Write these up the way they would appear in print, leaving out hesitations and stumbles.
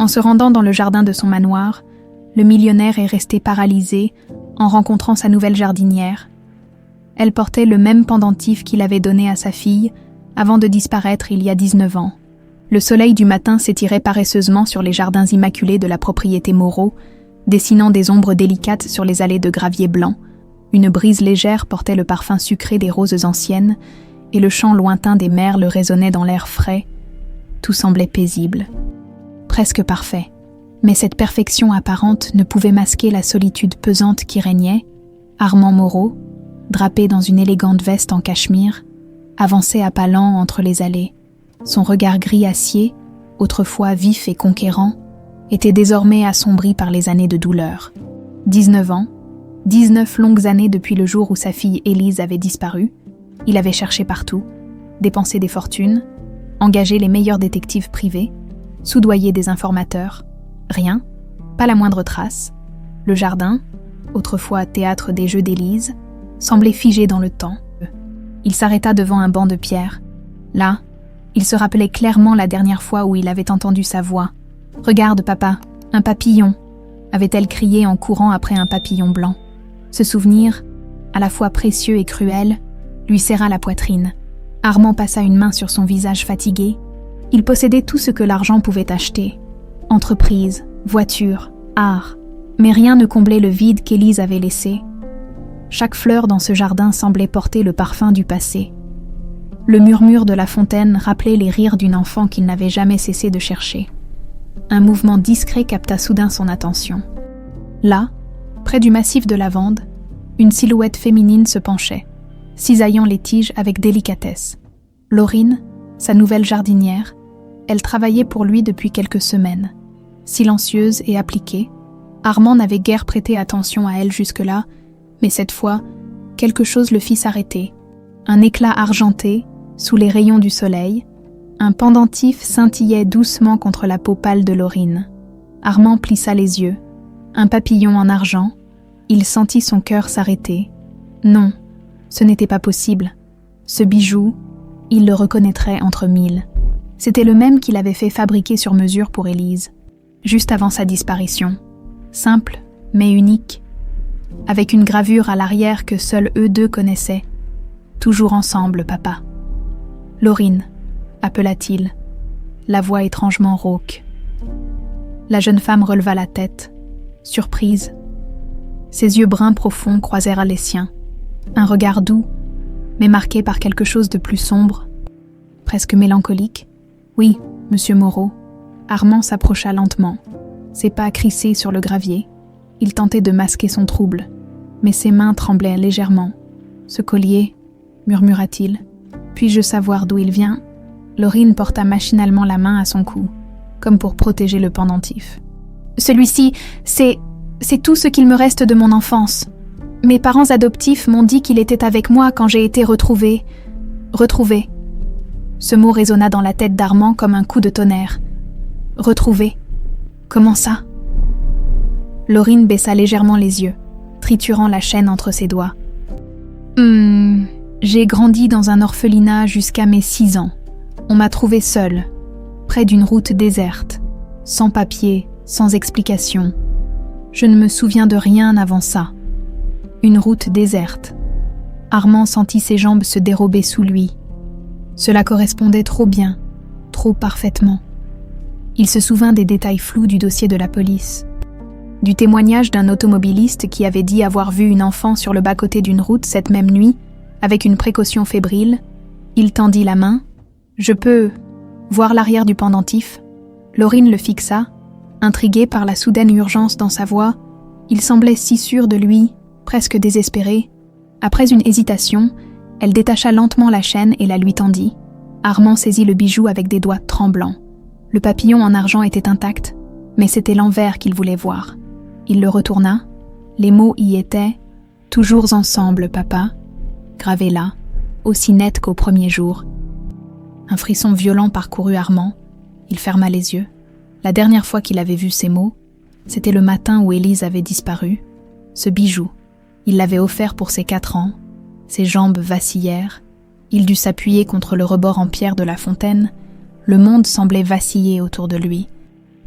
En se rendant dans le jardin de son manoir, le millionnaire est resté paralysé en rencontrant sa nouvelle jardinière. Elle portait le même pendentif qu'il avait donné à sa fille avant de disparaître il y a 19 ans. Le soleil du matin s'étirait paresseusement sur les jardins immaculés de la propriété Moreau, dessinant des ombres délicates sur les allées de gravier blanc. Une brise légère portait le parfum sucré des roses anciennes et le chant lointain des merles résonnait dans l'air frais. Tout semblait paisible, presque parfait. Mais cette perfection apparente ne pouvait masquer la solitude pesante qui régnait. Armand Moreau, drapé dans une élégante veste en cachemire, avançait à pas lents entre les allées. Son regard gris acier, autrefois vif et conquérant, était désormais assombri par les années de douleur. 19 ans, 19 longues années depuis le jour où sa fille Élise avait disparu. Il avait cherché partout, dépensé des fortunes, engagé les meilleurs détectives privés, soudoyé des informateurs. Rien, pas la moindre trace. Le jardin, autrefois théâtre des jeux d'Élise, semblait figé dans le temps. Il s'arrêta devant un banc de pierre. Là, il se rappelait clairement la dernière fois où il avait entendu sa voix. « Regarde, papa, un papillon !» avait-elle crié en courant après un papillon blanc. Ce souvenir, à la fois précieux et cruel, lui serra la poitrine. Armand passa une main sur son visage fatigué. Il possédait tout ce que l'argent pouvait acheter. Entreprise, voiture, art. Mais rien ne comblait le vide qu'Élise avait laissé. Chaque fleur dans ce jardin semblait porter le parfum du passé. Le murmure de la fontaine rappelait les rires d'une enfant qu'il n'avait jamais cessé de chercher. Un mouvement discret capta soudain son attention. Là, près du massif de lavande, une silhouette féminine se penchait, cisaillant les tiges avec délicatesse. Laurine, sa nouvelle jardinière, elle travaillait pour lui depuis quelques semaines. Silencieuse et appliquée, Armand n'avait guère prêté attention à elle jusque-là, mais cette fois, quelque chose le fit s'arrêter. Un éclat argenté, sous les rayons du soleil, un pendentif scintillait doucement contre la peau pâle de Laurine. Armand plissa les yeux. Un papillon en argent. Il sentit son cœur s'arrêter. Non, ce n'était pas possible. Ce bijou, il le reconnaîtrait entre mille. C'était le même qu'il avait fait fabriquer sur mesure pour Élise, juste avant sa disparition. Simple, mais unique, avec une gravure à l'arrière que seuls eux deux connaissaient. Toujours ensemble, papa. Laurine, appela-t-il, la voix étrangement rauque. La jeune femme releva la tête, surprise. Ses yeux bruns profonds croisèrent les siens. Un regard doux, mais marqué par quelque chose de plus sombre, presque mélancolique. Oui, monsieur Moreau. Armand s'approcha lentement, ses pas crissés sur le gravier. Il tentait de masquer son trouble, mais ses mains tremblaient légèrement. Ce collier, murmura-t-il. Puis-je savoir d'où il vient ? Laurine porta machinalement la main à son cou, comme pour protéger le pendentif. Celui-ci, c'est tout ce qu'il me reste de mon enfance. Mes parents adoptifs m'ont dit qu'il était avec moi quand j'ai été retrouvée. Retrouvée. Ce mot résonna dans la tête d'Armand comme un coup de tonnerre. Retrouvée. Comment ça ? Laurine baissa légèrement les yeux, triturant la chaîne entre ses doigts. J'ai grandi dans un orphelinat jusqu'à mes 6 ans. On m'a trouvée seule, près d'une route déserte, sans papier, sans explication. Je ne me souviens de rien avant ça. Une route déserte. Armand sentit ses jambes se dérober sous lui. Cela correspondait trop bien, trop parfaitement. Il se souvint des détails flous du dossier de la police. Du témoignage d'un automobiliste qui avait dit avoir vu une enfant sur le bas-côté d'une route cette même nuit, avec une précaution fébrile. Il tendit la main. « Je peux voir l'arrière du pendentif ?» Laurine le fixa, intriguée par la soudaine urgence dans sa voix. Il semblait si sûr de lui, presque désespéré. Après une hésitation, elle détacha lentement la chaîne et la lui tendit. Armand saisit le bijou avec des doigts tremblants. Le papillon en argent était intact, mais c'était l'envers qu'il voulait voir. Il le retourna. Les mots y étaient « Toujours ensemble, papa », gravés là, aussi net qu'au premier jour. Un frisson violent parcourut Armand. Il ferma les yeux. La dernière fois qu'il avait vu ces mots, c'était le matin où Élise avait disparu. Ce bijou, il l'avait offert pour ses 4 ans. Ses jambes vacillèrent. Il dut s'appuyer contre le rebord en pierre de la fontaine. Le monde semblait vaciller autour de lui.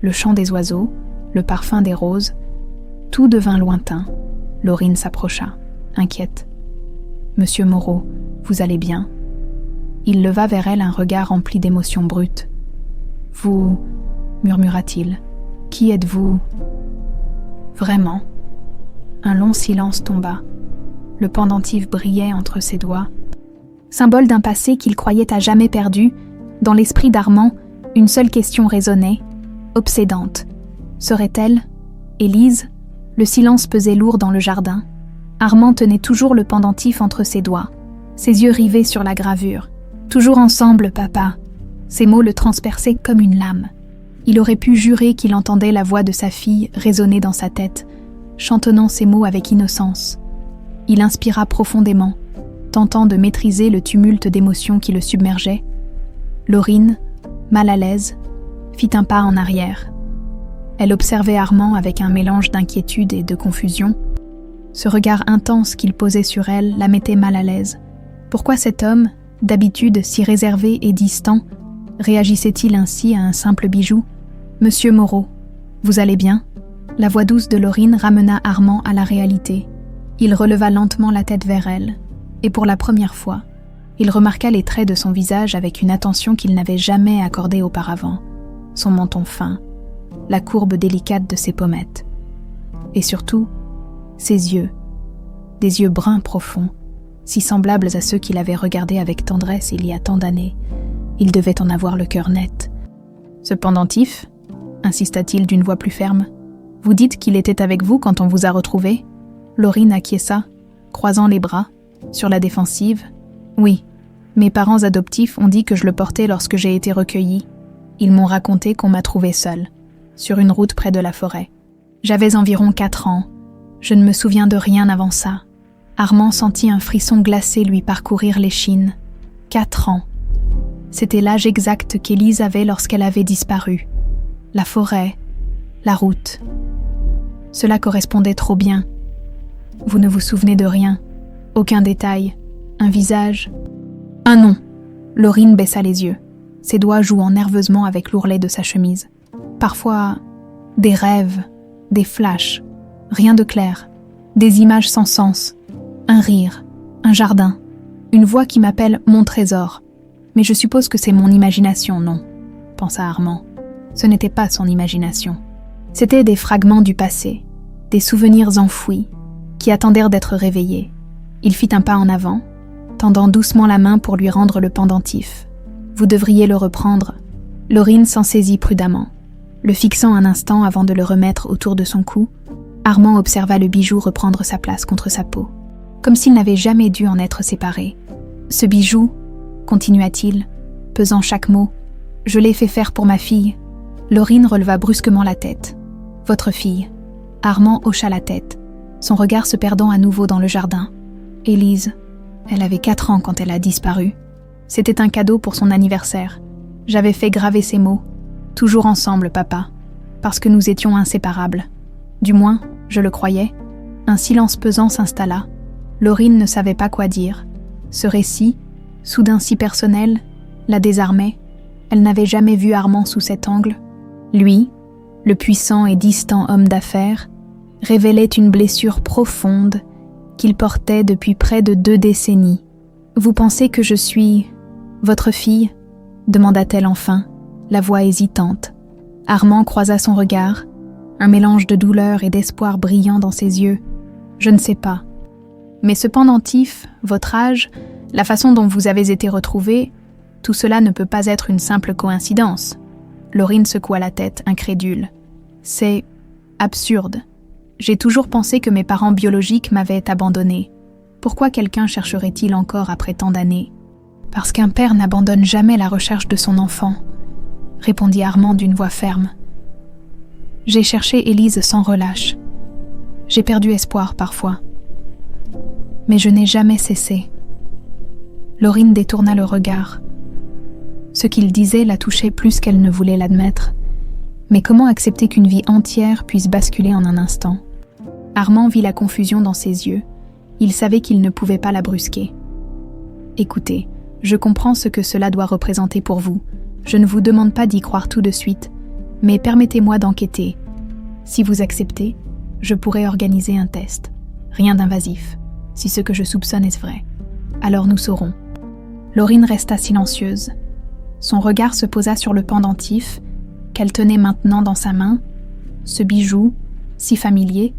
Le chant des oiseaux, le parfum des roses, tout devint lointain. Laurine s'approcha, inquiète. « Monsieur Moreau, vous allez bien ?» Il leva vers elle un regard rempli d'émotions brutes. « Vous, » murmura-t-il, « qui êtes-vous ?»« Vraiment ?» Un long silence tomba. Le pendentif brillait entre ses doigts. Symbole d'un passé qu'il croyait à jamais perdu, dans l'esprit d'Armand, une seule question résonnait, obsédante. Serait-elle Élise? Le silence pesait lourd dans le jardin. Armand tenait toujours le pendentif entre ses doigts, ses yeux rivés sur la gravure. « Toujours ensemble, papa !» Ces mots le transperçaient comme une lame. Il aurait pu jurer qu'il entendait la voix de sa fille résonner dans sa tête, chantonnant ces mots avec innocence. Il inspira profondément, tentant de maîtriser le tumulte d'émotions qui le submergeait. Laurine, mal à l'aise, fit un pas en arrière. Elle observait Armand avec un mélange d'inquiétude et de confusion. Ce regard intense qu'il posait sur elle la mettait mal à l'aise. Pourquoi cet homme, d'habitude si réservé et distant, réagissait-il ainsi à un simple bijou ? « Monsieur Moreau, vous allez bien ?» La voix douce de Laurine ramena Armand à la réalité. Il releva lentement la tête vers elle, et pour la première fois, il remarqua les traits de son visage avec une attention qu'il n'avait jamais accordée auparavant. Son menton fin, la courbe délicate de ses pommettes. Et surtout, ses yeux, des yeux bruns profonds, si semblables à ceux qu'il avait regardés avec tendresse il y a tant d'années. Il devait en avoir le cœur net. « Ce pendentif ?» insista-t-il d'une voix plus ferme. « Vous dites qu'il était avec vous quand on vous a retrouvé ?» Laurine acquiesça, croisant les bras, sur la défensive. « Oui, mes parents adoptifs ont dit que je le portais lorsque j'ai été recueillie. Ils m'ont raconté qu'on m'a trouvée seule, sur une route près de la forêt. J'avais environ 4 ans. Je ne me souviens de rien avant ça. » Armand sentit un frisson glacé lui parcourir l'échine. 4 ans. C'était l'âge exact qu'Élise avait lorsqu'elle avait disparu. La forêt, la route. Cela correspondait trop bien. Vous ne vous souvenez de rien, aucun détail, un visage, un nom. Laurine baissa les yeux, ses doigts jouant nerveusement avec l'ourlet de sa chemise. Parfois, des rêves, des flashs, rien de clair, des images sans sens, un rire, un jardin, une voix qui m'appelle mon trésor. Mais je suppose que c'est mon imagination, non, pensa Armand. Ce n'était pas son imagination. C'étaient des fragments du passé, des souvenirs enfouis, qui attendèrent d'être réveillés. Il fit un pas en avant, tendant doucement la main pour lui rendre le pendentif. « Vous devriez le reprendre. » Laurine s'en saisit prudemment. Le fixant un instant avant de le remettre autour de son cou, Armand observa le bijou reprendre sa place contre sa peau, comme s'il n'avait jamais dû en être séparé. « Ce bijou, continua-t-il, pesant chaque mot, je l'ai fait faire pour ma fille. » Laurine releva brusquement la tête. « Votre fille. » Armand hocha la tête, son regard se perdant à nouveau dans le jardin. « Élise, elle avait 4 ans quand elle a disparu. C'était un cadeau pour son anniversaire. J'avais fait graver ces mots. Toujours ensemble, papa, parce que nous étions inséparables. Du moins, je le croyais. » Un silence pesant s'installa. Laurine ne savait pas quoi dire. Ce récit, soudain si personnel, la désarmait. Elle n'avait jamais vu Armand sous cet angle. Lui, le puissant et distant homme d'affaires, révélait une blessure profonde qu'il portait depuis près de 2 décennies. « Vous pensez que je suis votre fille ?» demanda-t-elle enfin, la voix hésitante. Armand croisa son regard, un mélange de douleur et d'espoir brillant dans ses yeux. « Je ne sais pas. Mais ce pendentif, votre âge, la façon dont vous avez été retrouvée, tout cela ne peut pas être une simple coïncidence. » Laurine secoua la tête, incrédule. « C'est absurde. J'ai toujours pensé que mes parents biologiques m'avaient abandonnée. Pourquoi quelqu'un chercherait-il encore après tant d'années ? Parce qu'un père n'abandonne jamais la recherche de son enfant, répondit Armand d'une voix ferme. J'ai cherché Élise sans relâche. J'ai perdu espoir parfois. Mais je n'ai jamais cessé. » Laurine détourna le regard. Ce qu'il disait la touchait plus qu'elle ne voulait l'admettre. Mais comment accepter qu'une vie entière puisse basculer en un instant ? Armand vit la confusion dans ses yeux. Il savait qu'il ne pouvait pas la brusquer. « Écoutez, je comprends ce que cela doit représenter pour vous. Je ne vous demande pas d'y croire tout de suite, Mais permettez-moi d'enquêter. Si vous acceptez, je pourrais organiser un test. Rien d'invasif. Si ce que je soupçonne est vrai, alors nous saurons. Laurine resta silencieuse. Son regard se posa sur le pendentif qu'elle tenait maintenant dans sa main. Ce bijou, si familier,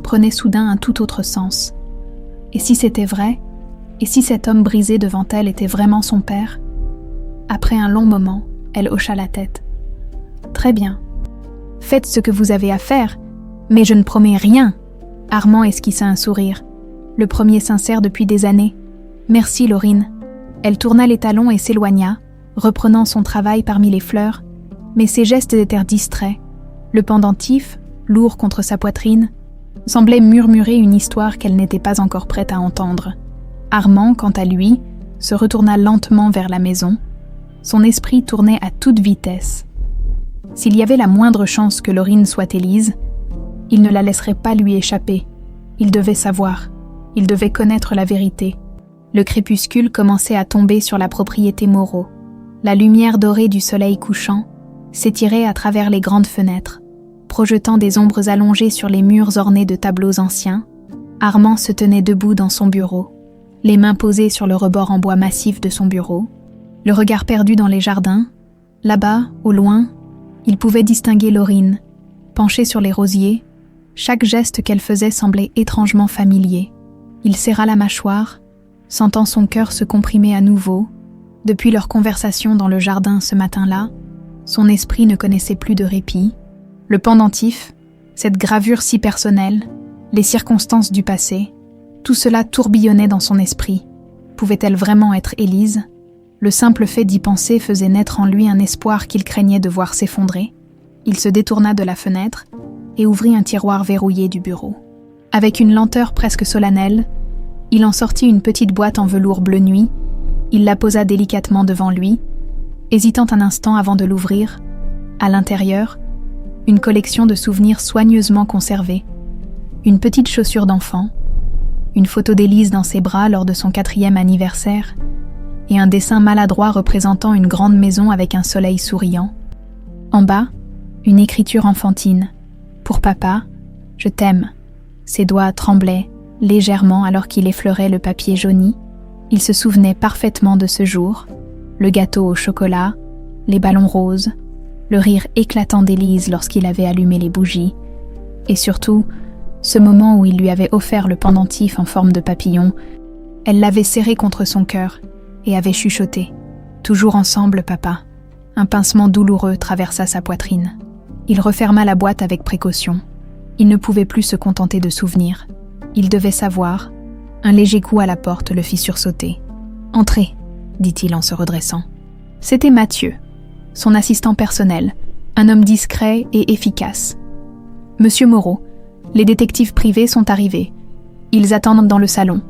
prenait soudain un tout autre sens. Et si c'était vrai, et si cet homme brisé devant elle était vraiment son père? Après un long moment, elle hocha la tête. Très bien. Faites ce que vous avez à faire, mais je ne promets rien. Armand esquissa un sourire, le premier sincère depuis des années. Merci, Laurine. Elle tourna les talons et s'éloigna, reprenant son travail parmi les fleurs, mais ses gestes étaient distraits. Le pendentif, lourd contre sa poitrine, semblait murmurer une histoire qu'elle n'était pas encore prête à entendre. Armand, quant à lui, se retourna lentement vers la maison. Son esprit tournait à toute vitesse. S'il y avait la moindre chance que Laurine soit Élise, il ne la laisserait pas lui échapper. Il devait savoir. Il devait connaître la vérité. Le crépuscule commençait à tomber sur la propriété Moreau. La lumière dorée du soleil couchant s'étirait à travers les grandes fenêtres, projetant des ombres allongées sur les murs ornés de tableaux anciens. Armand se tenait debout dans son bureau, les mains posées sur le rebord en bois massif de son bureau, le regard perdu dans les jardins. Là-bas, au loin, il pouvait distinguer Laurine, penchée sur les rosiers. Chaque geste qu'elle faisait semblait étrangement familier. Il serra la mâchoire, sentant son cœur se comprimer à nouveau. Depuis leur conversation dans le jardin ce matin-là, son esprit ne connaissait plus de répit. Le pendentif, cette gravure si personnelle, les circonstances du passé, tout cela tourbillonnait dans son esprit. Pouvait-elle vraiment être Élise? Le simple fait d'y penser faisait naître en lui un espoir qu'il craignait de voir s'effondrer. Il se détourna de la fenêtre et ouvrit un tiroir verrouillé du bureau. Avec une lenteur presque solennelle, il en sortit une petite boîte en velours bleu nuit. Il la posa délicatement devant lui, hésitant un instant avant de l'ouvrir. À l'intérieur, une collection de souvenirs soigneusement conservés. Une petite chaussure d'enfant, une photo d'Élise dans ses bras lors de son 4e anniversaire, et un dessin maladroit représentant une grande maison avec un soleil souriant. En bas, une écriture enfantine. Pour papa, je t'aime. Ses doigts tremblaient légèrement alors qu'il effleurait le papier jauni. Il se souvenait parfaitement de ce jour, le gâteau au chocolat, les ballons roses, le rire éclatant d'Élise lorsqu'il avait allumé les bougies, et surtout, ce moment où il lui avait offert le pendentif en forme de papillon. Elle l'avait serré contre son cœur et avait chuchoté. Toujours ensemble, papa. Un pincement douloureux traversa sa poitrine. Il referma la boîte avec précaution. Il ne pouvait plus se contenter de souvenirs. Il devait savoir. Un léger coup à la porte le fit sursauter. « Entrez », dit-il en se redressant. C'était Mathieu, son assistant personnel, un homme discret et efficace. « Monsieur Moreau, les détectives privés sont arrivés. Ils attendent dans le salon. »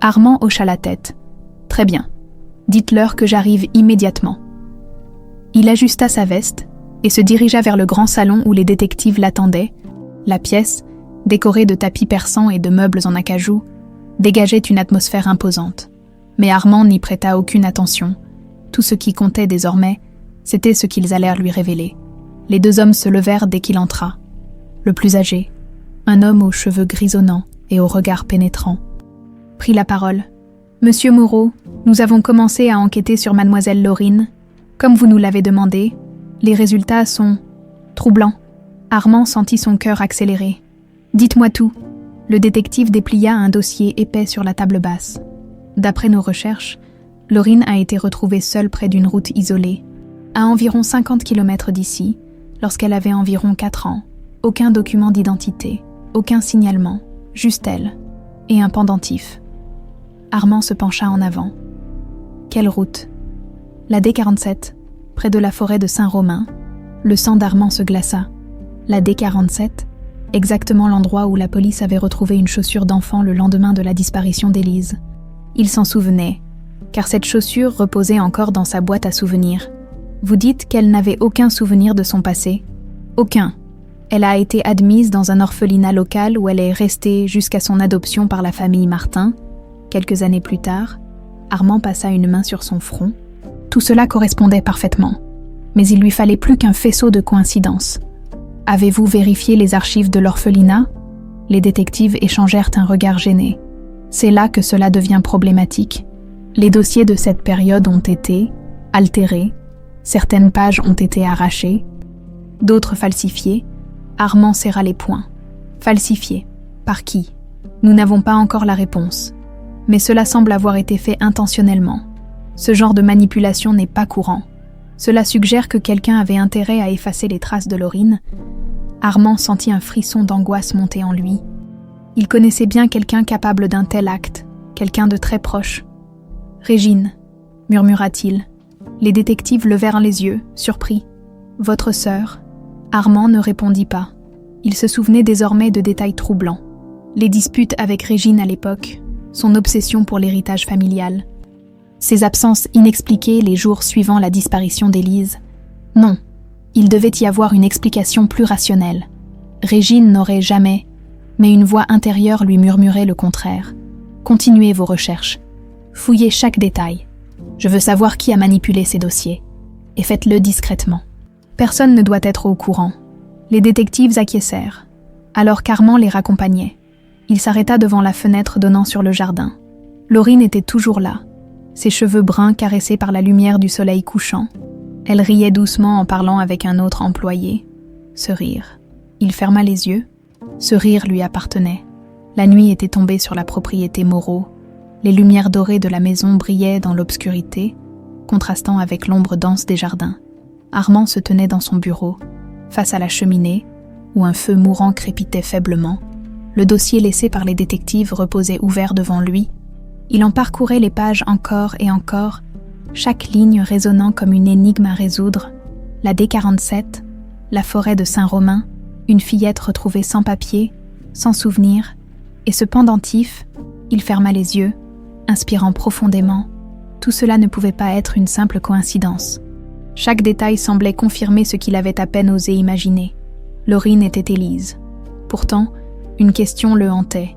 Armand hocha la tête. « Très bien. Dites-leur que j'arrive immédiatement. » Il ajusta sa veste et se dirigea vers le grand salon où les détectives l'attendaient. La pièce, décorée de tapis persans et de meubles en acajou, dégageait une atmosphère imposante. Mais Armand n'y prêta aucune attention. Tout ce qui comptait désormais, c'était ce qu'ils allèrent lui révéler. Les 2 hommes se levèrent dès qu'il entra. Le plus âgé, un homme aux cheveux grisonnants et au regard pénétrant, prit la parole. « Monsieur Moreau, nous avons commencé à enquêter sur mademoiselle Laurine. Comme vous nous l'avez demandé, les résultats sont troublants. » Armand sentit son cœur accélérer. « Dites-moi tout. » Le détective déplia un dossier épais sur la table basse. D'après nos recherches, Laurine a été retrouvée seule près d'une route isolée, à environ 50 km d'ici, lorsqu'elle avait environ 4 ans. Aucun document d'identité, aucun signalement, juste elle, et un pendentif. Armand se pencha en avant. Quelle route? La D47, près de la forêt de Saint-Romain. Le sang d'Armand se glaça. La D47, exactement l'endroit où la police avait retrouvé une chaussure d'enfant le lendemain de la disparition d'Élise. Il s'en souvenait, car cette chaussure reposait encore dans sa boîte à souvenirs. Vous dites qu'elle n'avait aucun souvenir de son passé? Aucun. Elle a été admise dans un orphelinat local où elle est restée jusqu'à son adoption par la famille Martin. Quelques années plus tard, Armand passa une main sur son front. Tout cela correspondait parfaitement. Mais il lui fallait plus qu'un faisceau de coïncidences. « Avez-vous vérifié les archives de l'orphelinat » Les détectives échangèrent un regard gêné. C'est là que cela devient problématique. Les dossiers de cette période ont été altérés, certaines pages ont été arrachées, d'autres falsifiées. Armand serra les poings. Falsifiées. Par qui? Nous n'avons pas encore la réponse. Mais cela semble avoir été fait intentionnellement. Ce genre de manipulation n'est pas courant. Cela suggère que quelqu'un avait intérêt à effacer les traces de Laurine. Armand sentit un frisson d'angoisse monter en lui. Il connaissait bien quelqu'un capable d'un tel acte, quelqu'un de très proche. « Régine », murmura-t-il. Les détectives levèrent les yeux, surpris. « Votre sœur ?» Armand ne répondit pas. Il se souvenait désormais de détails troublants. Les disputes avec Régine à l'époque, son obsession pour l'héritage familial, ses absences inexpliquées les jours suivant la disparition d'Élise. Non, il devait y avoir une explication plus rationnelle. Régine n'aurait jamais, mais une voix intérieure lui murmurait le contraire. Continuez vos recherches. Fouillez chaque détail. Je veux savoir qui a manipulé ces dossiers. Et faites-le discrètement. Personne ne doit être au courant. Les détectives acquiescèrent, alors qu'Armand les raccompagnait. Il s'arrêta devant la fenêtre donnant sur le jardin. Laurine était toujours là, ses cheveux bruns caressés par la lumière du soleil couchant. Elle riait doucement en parlant avec un autre employé. Ce rire. Il ferma les yeux. Ce rire lui appartenait. La nuit était tombée sur la propriété Moreau. Les lumières dorées de la maison brillaient dans l'obscurité, contrastant avec l'ombre dense des jardins. Armand se tenait dans son bureau, face à la cheminée, où un feu mourant crépitait faiblement. Le dossier laissé par les détectives reposait ouvert devant lui. Il en parcourait les pages encore et encore, chaque ligne résonnant comme une énigme à résoudre. La D47, la forêt de Saint-Romain, une fillette retrouvée sans papier, sans souvenir, et ce pendentif, il ferma les yeux, inspirant profondément. Tout cela ne pouvait pas être une simple coïncidence. Chaque détail semblait confirmer ce qu'il avait à peine osé imaginer. Laurine était Élise. Pourtant, une question le hantait.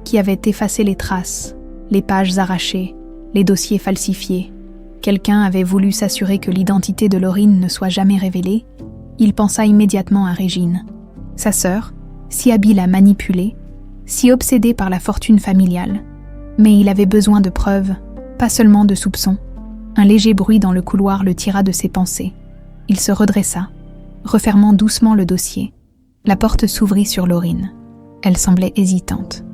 Qui avait effacé les traces, les pages arrachées, les dossiers falsifiés? Quelqu'un avait voulu s'assurer que l'identité de Laurine ne soit jamais révélée. Il pensa immédiatement à Régine. Sa sœur, si habile à manipuler, si obsédée par la fortune familiale. Mais il avait besoin de preuves, pas seulement de soupçons. Un léger bruit dans le couloir le tira de ses pensées. Il se redressa, refermant doucement le dossier. La porte s'ouvrit sur Laurine. Elle semblait hésitante,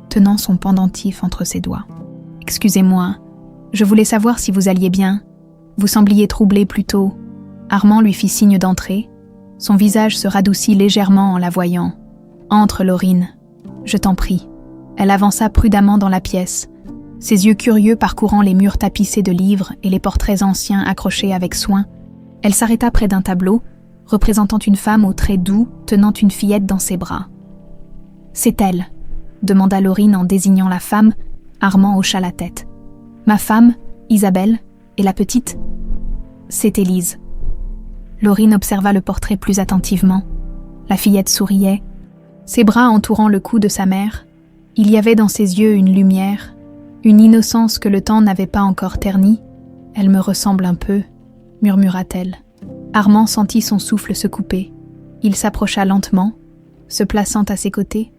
tenant son pendentif entre ses doigts. « Excusez-moi, je voulais savoir si vous alliez bien. Vous sembliez troublé plus tôt. » Armand lui fit signe d'entrer. Son visage se radoucit légèrement en la voyant. « Entre, Laurine. Je t'en prie. » Elle avança prudemment dans la pièce, ses yeux curieux parcourant les murs tapissés de livres et les portraits anciens accrochés avec soin. Elle s'arrêta près d'un tableau, représentant une femme aux traits doux tenant une fillette dans ses bras. « C'est elle », demanda Laurine en désignant la femme. Armand hocha la tête. « Ma femme, Isabelle, et la petite ?»« C'est Élise. » Laurine observa le portrait plus attentivement. La fillette souriait, ses bras entourant le cou de sa mère. Il y avait dans ses yeux une lumière, une innocence que le temps n'avait pas encore ternie. « Elle me ressemble un peu », murmura-t-elle. Armand sentit son souffle se couper. Il s'approcha lentement, se plaçant à ses côtés.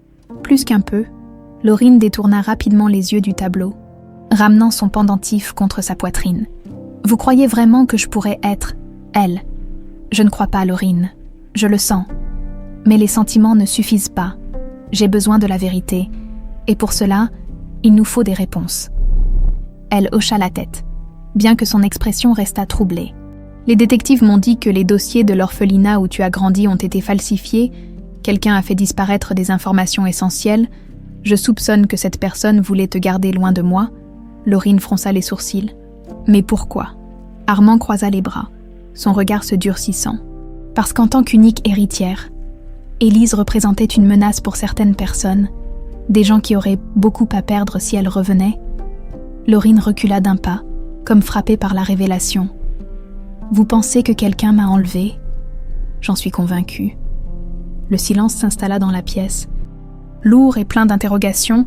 Plus qu'un peu, Laurine détourna rapidement les yeux du tableau, ramenant son pendentif contre sa poitrine. « Vous croyez vraiment que je pourrais être elle ? Je ne crois pas, Laurine. Je le sens. Mais les sentiments ne suffisent pas. J'ai besoin de la vérité. Et pour cela, il nous faut des réponses. » Elle hocha la tête, bien que son expression restât troublée. « Les détectives m'ont dit que les dossiers de l'orphelinat où tu as grandi ont été falsifiés. Quelqu'un a fait disparaître des informations essentielles. Je soupçonne que cette personne voulait te garder loin de moi. » Laurine fronça les sourcils. « Mais pourquoi ?» Armand croisa les bras, son regard se durcissant. « Parce qu'en tant qu'unique héritière, Élise représentait une menace pour certaines personnes, des gens qui auraient beaucoup à perdre si elle revenait. » Laurine recula d'un pas, comme frappée par la révélation. « Vous pensez que quelqu'un m'a enlevée ? J'en suis convaincue. » Le silence s'installa dans la pièce. Lourd et plein d'interrogations,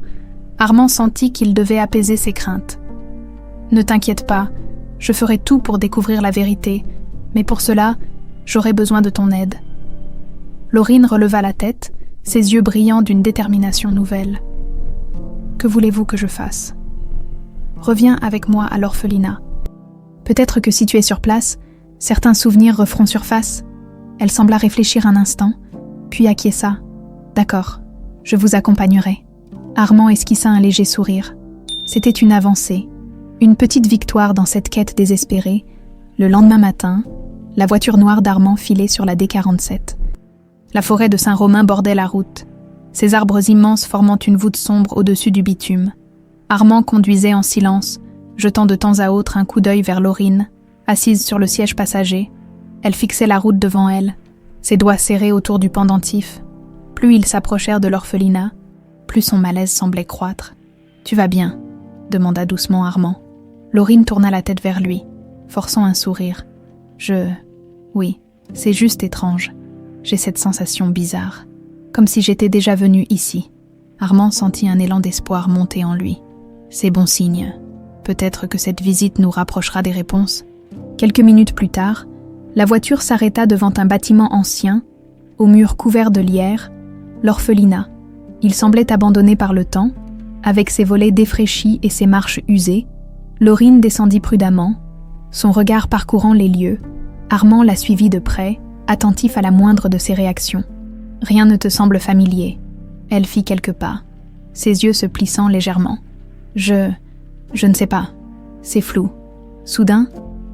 Armand sentit qu'il devait apaiser ses craintes. « Ne t'inquiète pas, je ferai tout pour découvrir la vérité, Mais pour cela, j'aurai besoin de ton aide. » Laurine releva la tête, ses yeux brillants d'une détermination nouvelle. « Que voulez-vous que je fasse ? Reviens avec moi à l'orphelinat. Peut-être que si tu es sur place, certains souvenirs referont surface. » Elle sembla réfléchir un instant, puis acquiesça. « D'accord, je vous accompagnerai. » Armand esquissa un léger sourire. C'était une avancée, une petite victoire dans cette quête désespérée. Le lendemain matin, la voiture noire d'Armand filait sur la D47. La forêt de Saint-Romain bordait la route, ses arbres immenses formant une voûte sombre au-dessus du bitume. Armand conduisait en silence, jetant de temps à autre un coup d'œil vers Laurine, assise sur le siège passager. Elle fixait la route devant elle, ses doigts serrés autour du pendentif. Plus ils s'approchèrent de l'orphelinat, plus son malaise semblait croître. « Tu vas bien ?» demanda doucement Armand. Laurine tourna la tête vers lui, forçant un sourire. « Oui, c'est juste étrange. J'ai cette sensation bizarre, comme si j'étais déjà venu ici. » Armand sentit un élan d'espoir monter en lui. « C'est bon signe. Peut-être que cette visite nous rapprochera des réponses. » Quelques minutes plus tard, la voiture s'arrêta devant un bâtiment ancien, aux murs couverts de lierre, l'orphelinat. Il semblait abandonné par le temps, avec ses volets défraîchis et ses marches usées. Laurine descendit prudemment, son regard parcourant les lieux. Armand la suivit de près, attentif à la moindre de ses réactions. « Rien ne te semble familier. » Elle fit quelques pas, ses yeux se plissant légèrement. « Je ne sais pas. C'est flou. » Soudain,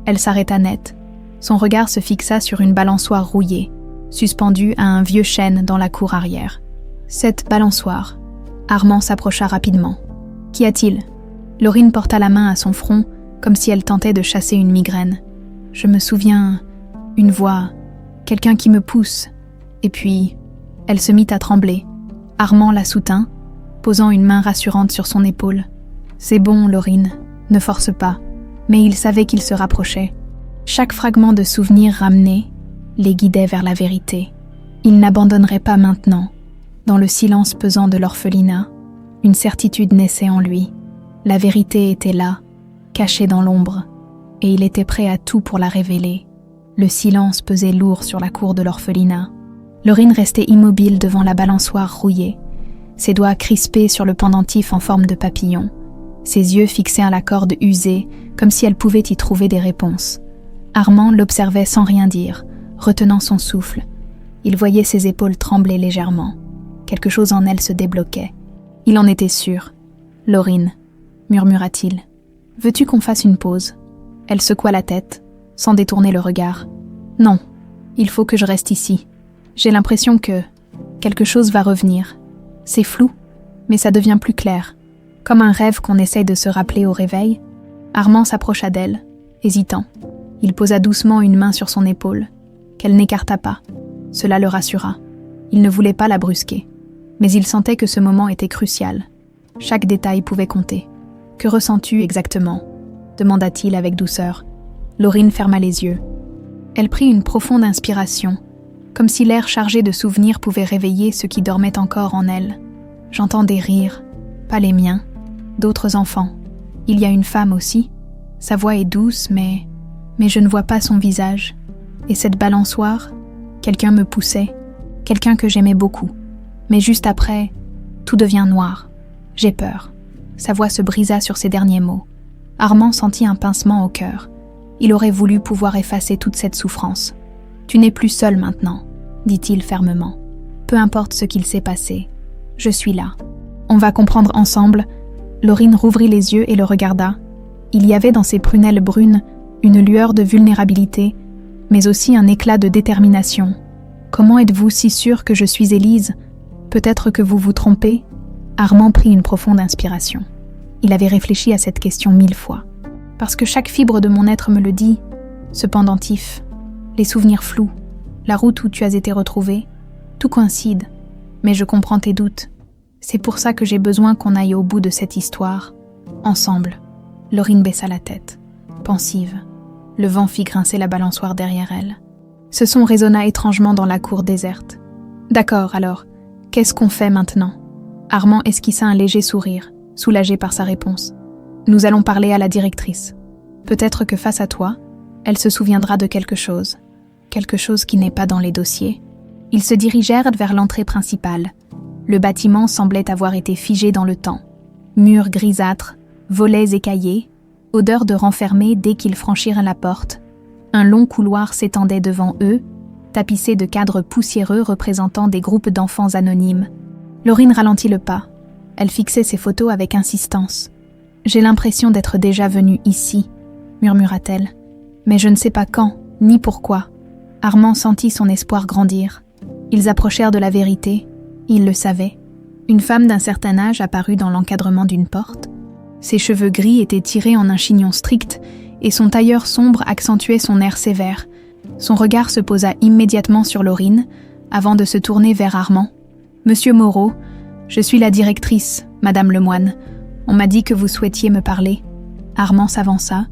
elle s'arrêta net. Son regard se fixa sur une balançoire rouillée, suspendue à un vieux chêne dans la cour arrière. Cette balançoire. Armand s'approcha rapidement. « Qu'y a-t-il » Laurine porta la main à son front, comme si elle tentait de chasser une migraine. « Je me souviens, une voix, quelqu'un qui me pousse. » Et puis, elle se mit à trembler. Armand la soutint, posant une main rassurante sur son épaule. « C'est bon, Laurine, ne force pas. » Mais il savait qu'il se rapprochait. Chaque fragment de souvenir ramené les guidait vers la vérité. Il n'abandonnerait pas maintenant. Dans le silence pesant de l'orphelinat, une certitude naissait en lui. La vérité était là, cachée dans l'ombre, et il était prêt à tout pour la révéler. Le silence pesait lourd sur la cour de l'orphelinat. Laurine restait immobile devant la balançoire rouillée, ses doigts crispés sur le pendentif en forme de papillon, ses yeux fixés à la corde usée, comme si elle pouvait y trouver des réponses. Armand l'observait sans rien dire, retenant son souffle. Il voyait ses épaules trembler légèrement. Quelque chose en elle se débloquait. Il en était sûr. « Laurine, » murmura-t-il, « veux-tu qu'on fasse une pause ?» Elle secoua la tête, sans détourner le regard. « Non, il faut que je reste ici. J'ai l'impression que quelque chose va revenir. C'est flou, mais ça devient plus clair. Comme un rêve qu'on essaye de se rappeler au réveil. » Armand s'approcha d'elle, hésitant. Il posa doucement une main sur son épaule, qu'elle n'écarta pas. Cela le rassura. Il ne voulait pas la brusquer. Mais il sentait que ce moment était crucial. Chaque détail pouvait compter. « Que ressens-tu exactement ?» demanda-t-il avec douceur. Laurine ferma les yeux. Elle prit une profonde inspiration, comme si l'air chargé de souvenirs pouvait réveiller ce qui dormait encore en elle. « J'entends des rires, pas les miens, d'autres enfants. Il y a une femme aussi. Sa voix est douce, mais je ne vois pas son visage. Et cette balançoire, quelqu'un me poussait, quelqu'un que j'aimais beaucoup. Mais juste après, tout devient noir. J'ai peur. » Sa voix se brisa sur ces derniers mots. Armand sentit un pincement au cœur. Il aurait voulu pouvoir effacer toute cette souffrance. « Tu n'es plus seul maintenant, » dit-il fermement. « Peu importe ce qu'il s'est passé, je suis là. On va comprendre ensemble. » Laurine rouvrit les yeux et le regarda. Il y avait dans ses prunelles brunes une lueur de vulnérabilité, mais aussi un éclat de détermination. « Comment êtes-vous si sûre que je suis Élise ? Peut-être que vous vous trompez ?» Armand prit une profonde inspiration. Il avait réfléchi à cette question 1000 fois. « Parce que chaque fibre de mon être me le dit, ce pendentif, les souvenirs flous, la route où tu as été retrouvée, tout coïncide. Mais je comprends tes doutes. C'est pour ça que j'ai besoin qu'on aille au bout de cette histoire, ensemble. » Laurine baissa la tête, pensive. Le vent fit grincer la balançoire derrière elle. Ce son résonna étrangement dans la cour déserte. « D'accord, alors, qu'est-ce qu'on fait maintenant ?» Armand esquissa un léger sourire, soulagé par sa réponse. « Nous allons parler à la directrice. Peut-être que face à toi, Elle se souviendra de quelque chose qui n'est pas dans les dossiers. Ils se dirigèrent vers l'entrée principale. Le bâtiment semblait avoir été figé dans le temps. Murs grisâtres, volets écaillés, odeur de renfermé dès qu'ils franchirent la porte. Un long couloir s'étendait devant eux, tapissé de cadres poussiéreux représentant des groupes d'enfants anonymes. Laurine ralentit le pas. Elle fixait ses photos avec insistance. « J'ai l'impression d'être déjà venue ici », murmura-t-elle. « Mais je ne sais pas quand, ni pourquoi. » Armand sentit son espoir grandir. Ils approchèrent de la vérité. Il le savait. Une femme d'un certain âge apparut dans l'encadrement d'une porte. Ses cheveux gris étaient tirés en un chignon strict et son tailleur sombre accentuait son air sévère. Son regard se posa immédiatement sur Laurine avant de se tourner vers Armand. « Monsieur Moreau, je suis la directrice, Madame Lemoine. On m'a dit que vous souhaitiez me parler. » Armand s'avança,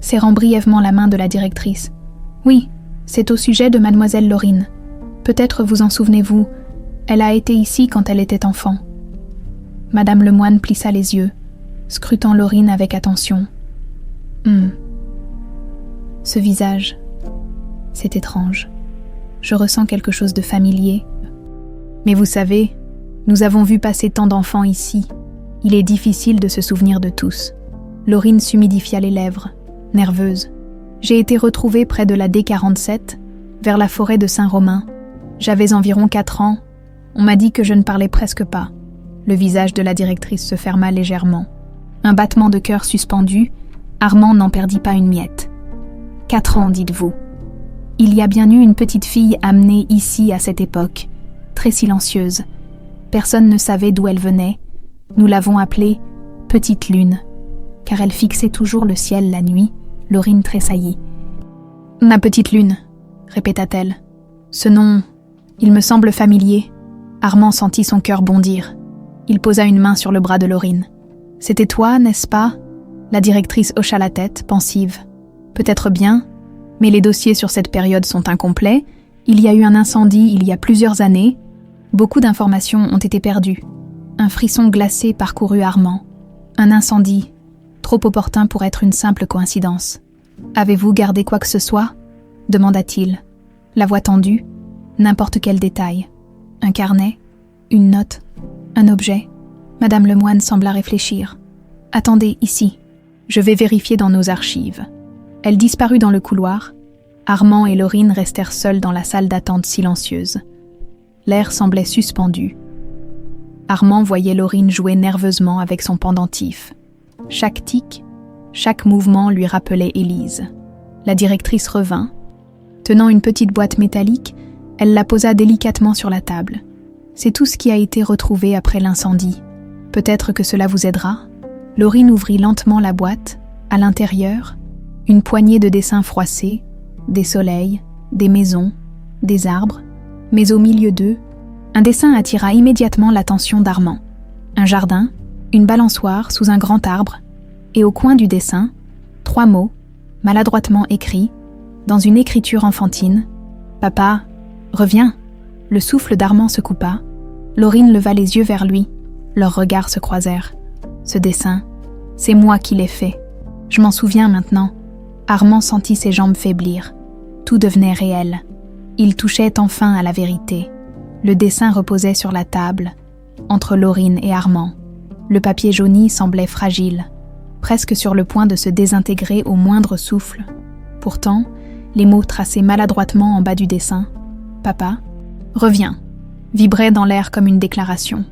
serrant brièvement la main de la directrice. « Oui, c'est au sujet de Mademoiselle Laurine. Peut-être vous en souvenez-vous, elle a été ici quand elle était enfant. » Madame Lemoine plissa les yeux, scrutant Laurine avec attention. Ce visage, c'est étrange. Je ressens quelque chose de familier. Mais vous savez, nous avons vu passer tant d'enfants ici. Il est difficile de se souvenir de tous. Laurine s'humidifia les lèvres, nerveuse. J'ai été retrouvée près de la D47, vers la forêt de Saint-Romain. J'avais environ 4 ans. On m'a dit que je ne parlais presque pas. Le visage de la directrice se ferma légèrement. Un battement de cœur suspendu, Armand n'en perdit pas une miette. 4 ans, dites-vous. Il y a bien eu une petite fille amenée ici à cette époque, très silencieuse. Personne ne savait d'où elle venait. Nous l'avons appelée « Petite Lune », car elle fixait toujours le ciel la nuit. Laurine tressaillit. « Ma petite Lune », répéta-t-elle. « Ce nom, il me semble familier. » Armand sentit son cœur bondir. Il posa une main sur le bras de Laurine. « C'était toi, n'est-ce pas ?» La directrice hocha la tête, pensive. « Peut-être bien, mais les dossiers sur cette période sont incomplets. Il y a eu un incendie il y a plusieurs années. Beaucoup d'informations ont été perdues. » Un frisson glacé parcourut Armand. Un incendie, trop opportun pour être une simple coïncidence. « Avez-vous gardé quoi que ce soit ?» demanda-t-il. La voix tendue, n'importe quel détail. Un carnet, une note, un objet. Madame Lemoine sembla réfléchir. « Attendez, ici. Je vais vérifier dans nos archives. » Elle disparut dans le couloir. Armand et Laurine restèrent seuls dans la salle d'attente silencieuse. L'air semblait suspendu. Armand voyait Laurine jouer nerveusement avec son pendentif. Chaque tic, chaque mouvement lui rappelait Élise. La directrice revint. Tenant une petite boîte métallique, elle la posa délicatement sur la table. C'est tout ce qui a été retrouvé après l'incendie. Peut-être que cela vous aidera. Laurine ouvrit lentement la boîte. À l'intérieur, une poignée de dessins froissés, des soleils, des maisons, des arbres, mais au milieu d'eux, un dessin attira immédiatement l'attention d'Armand. Un jardin, une balançoire sous un grand arbre, et au coin du dessin, 3 mots, maladroitement écrits, dans une écriture enfantine. « Papa, reviens !» Le souffle d'Armand se coupa. Laurine leva les yeux vers lui. Leurs regards se croisèrent. « Ce dessin, c'est moi qui l'ai fait. Je m'en souviens maintenant. » Armand sentit ses jambes faiblir. Tout devenait réel. Il touchait enfin à la vérité. Le dessin reposait sur la table, entre Laurine et Armand. Le papier jauni semblait fragile, presque sur le point de se désintégrer au moindre souffle. Pourtant, les mots tracés maladroitement en bas du dessin, « Papa, reviens », vibraient dans l'air comme une déclaration.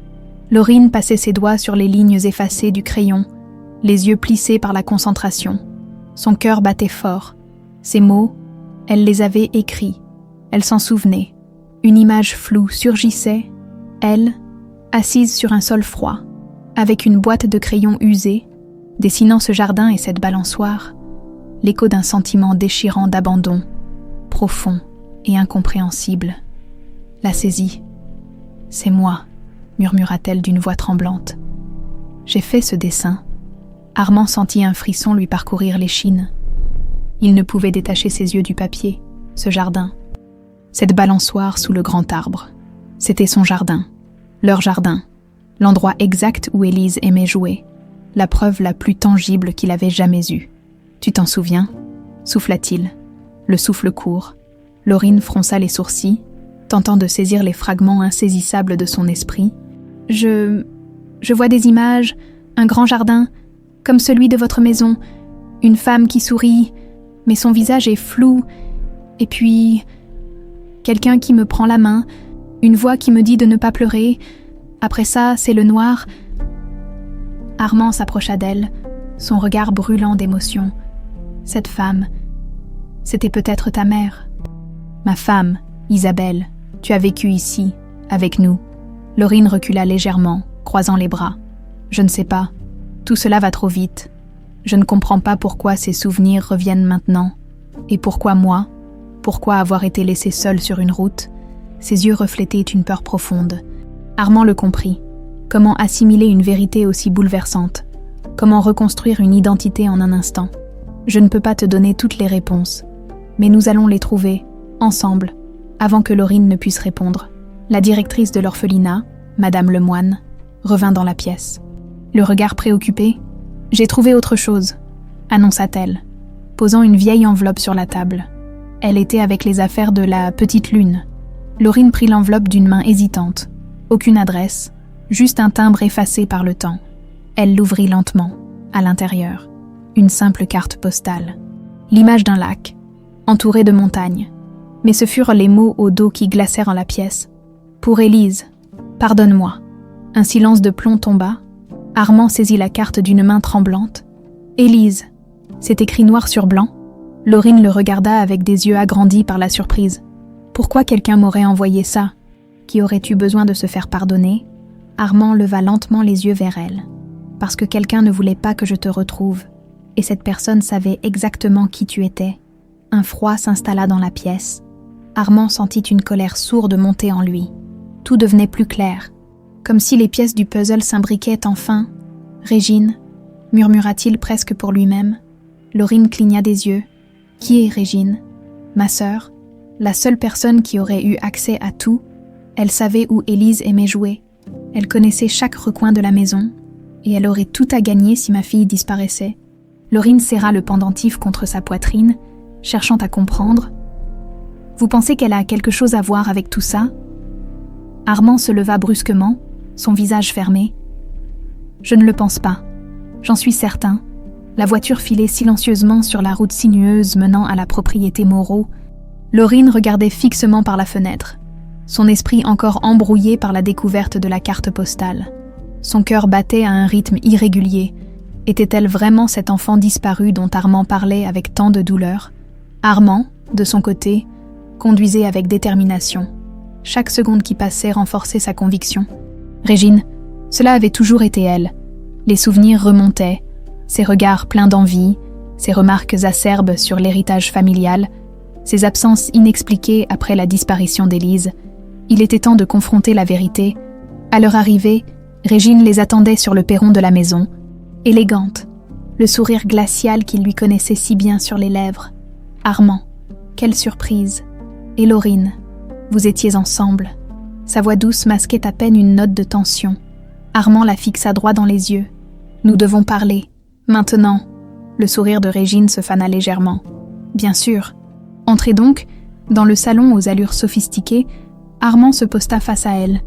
Laurine passait ses doigts sur les lignes effacées du crayon, les yeux plissés par la concentration. Son cœur battait fort. Ces mots, elle les avait écrits. Elle s'en souvenait. Une image floue surgissait, elle, assise sur un sol froid, avec une boîte de crayons usée, dessinant ce jardin et cette balançoire, l'écho d'un sentiment déchirant d'abandon, profond et incompréhensible. La saisit. « C'est moi », murmura-t-elle d'une voix tremblante. « J'ai fait ce dessin. » Armand sentit un frisson lui parcourir l'échine. Il ne pouvait détacher ses yeux du papier, ce jardin. Cette balançoire sous le grand arbre. C'était son jardin, leur jardin, l'endroit exact où Élise aimait jouer, la preuve la plus tangible qu'il avait jamais eue. « Tu t'en souviens ?» souffla-t-il. le souffle court. Laurine fronça les sourcils, tentant de saisir les fragments insaisissables de son esprit. Je vois des images, un grand jardin, comme celui de votre maison, une femme qui sourit, mais son visage est flou, et puis quelqu'un qui me prend la main, une voix qui me dit de ne pas pleurer. Après ça, c'est le noir. » Armand s'approcha d'elle, son regard brûlant d'émotion. « Cette femme, c'était peut-être ta mère. »« Ma femme, Isabelle, tu as vécu ici, avec nous. » Laurine recula légèrement, croisant les bras. « Je ne sais pas. Tout cela va trop vite. Je ne comprends pas pourquoi ces souvenirs reviennent maintenant. Et pourquoi moi? Pourquoi avoir été laissé seul sur une route ?» Ses yeux reflétaient une peur profonde. Armand le comprit. Comment assimiler une vérité aussi bouleversante? Comment reconstruire une identité en un instant? Je ne peux pas te donner toutes les réponses, mais nous allons les trouver, ensemble, avant que Laurine ne puisse répondre. La directrice de l'orphelinat, Madame Lemoine, revint dans la pièce. Le regard préoccupé, « J'ai trouvé autre chose », annonça-t-elle, posant une vieille enveloppe sur la table. Elle était avec les affaires de la petite lune. Laurine prit l'enveloppe d'une main hésitante. Aucune adresse, juste un timbre effacé par le temps. Elle l'ouvrit lentement. À l'intérieur, une simple carte postale. L'image d'un lac, entouré de montagnes. Mais ce furent les mots au dos qui glacèrent en la pièce. « Pour Élise, pardonne-moi. » Un silence de plomb tomba. Armand saisit la carte d'une main tremblante. « Élise !» C'est écrit noir sur blanc. Laurine le regarda avec des yeux agrandis par la surprise. Pourquoi quelqu'un m'aurait envoyé ça? Qui aurait eu besoin de se faire pardonner? Armand leva lentement les yeux vers elle. Parce que quelqu'un ne voulait pas que je te retrouve. Et cette personne savait exactement qui tu étais. Un froid s'installa dans la pièce. Armand sentit une colère sourde monter en lui. Tout devenait plus clair. Comme si les pièces du puzzle s'imbriquaient enfin. « Régine » murmura-t-il presque pour lui-même. Laurine cligna des yeux. « Qui est Régine? Ma sœur? La seule personne qui aurait eu accès à tout. Elle savait où Élise aimait jouer. Elle connaissait chaque recoin de la maison. Et elle aurait tout à gagner si ma fille disparaissait. » Laurine serra le pendentif contre sa poitrine, cherchant à comprendre. « Vous pensez qu'elle a quelque chose à voir avec tout ça ?» Armand se leva brusquement, son visage fermé. « Je ne le pense pas. J'en suis certain. » La voiture filait silencieusement sur la route sinueuse menant à la propriété Moreau. Laurine regardait fixement par la fenêtre, son esprit encore embrouillé par la découverte de la carte postale. Son cœur battait à un rythme irrégulier. Était-elle vraiment cet enfant disparu dont Armand parlait avec tant de douleur? Armand, de son côté, conduisait avec détermination. Chaque seconde qui passait renforçait sa conviction. Régine, cela avait toujours été elle. Les souvenirs remontaient, ses regards pleins d'envie, ses remarques acerbes sur l'héritage familial, ses absences inexpliquées après la disparition d'Élise. Il était temps de confronter la vérité. À leur arrivée, Régine les attendait sur le perron de la maison, élégante, le sourire glacial qu'il lui connaissait si bien sur les lèvres. Armand, quelle surprise! Et Laurine, vous étiez ensemble. Sa voix douce masquait à peine une note de tension. Armand la fixa droit dans les yeux. Nous devons parler. Maintenant. Le sourire de Régine se fana légèrement. Bien sûr. Entrez donc. Dans le salon aux allures sophistiquées, Armand se posta face à elle.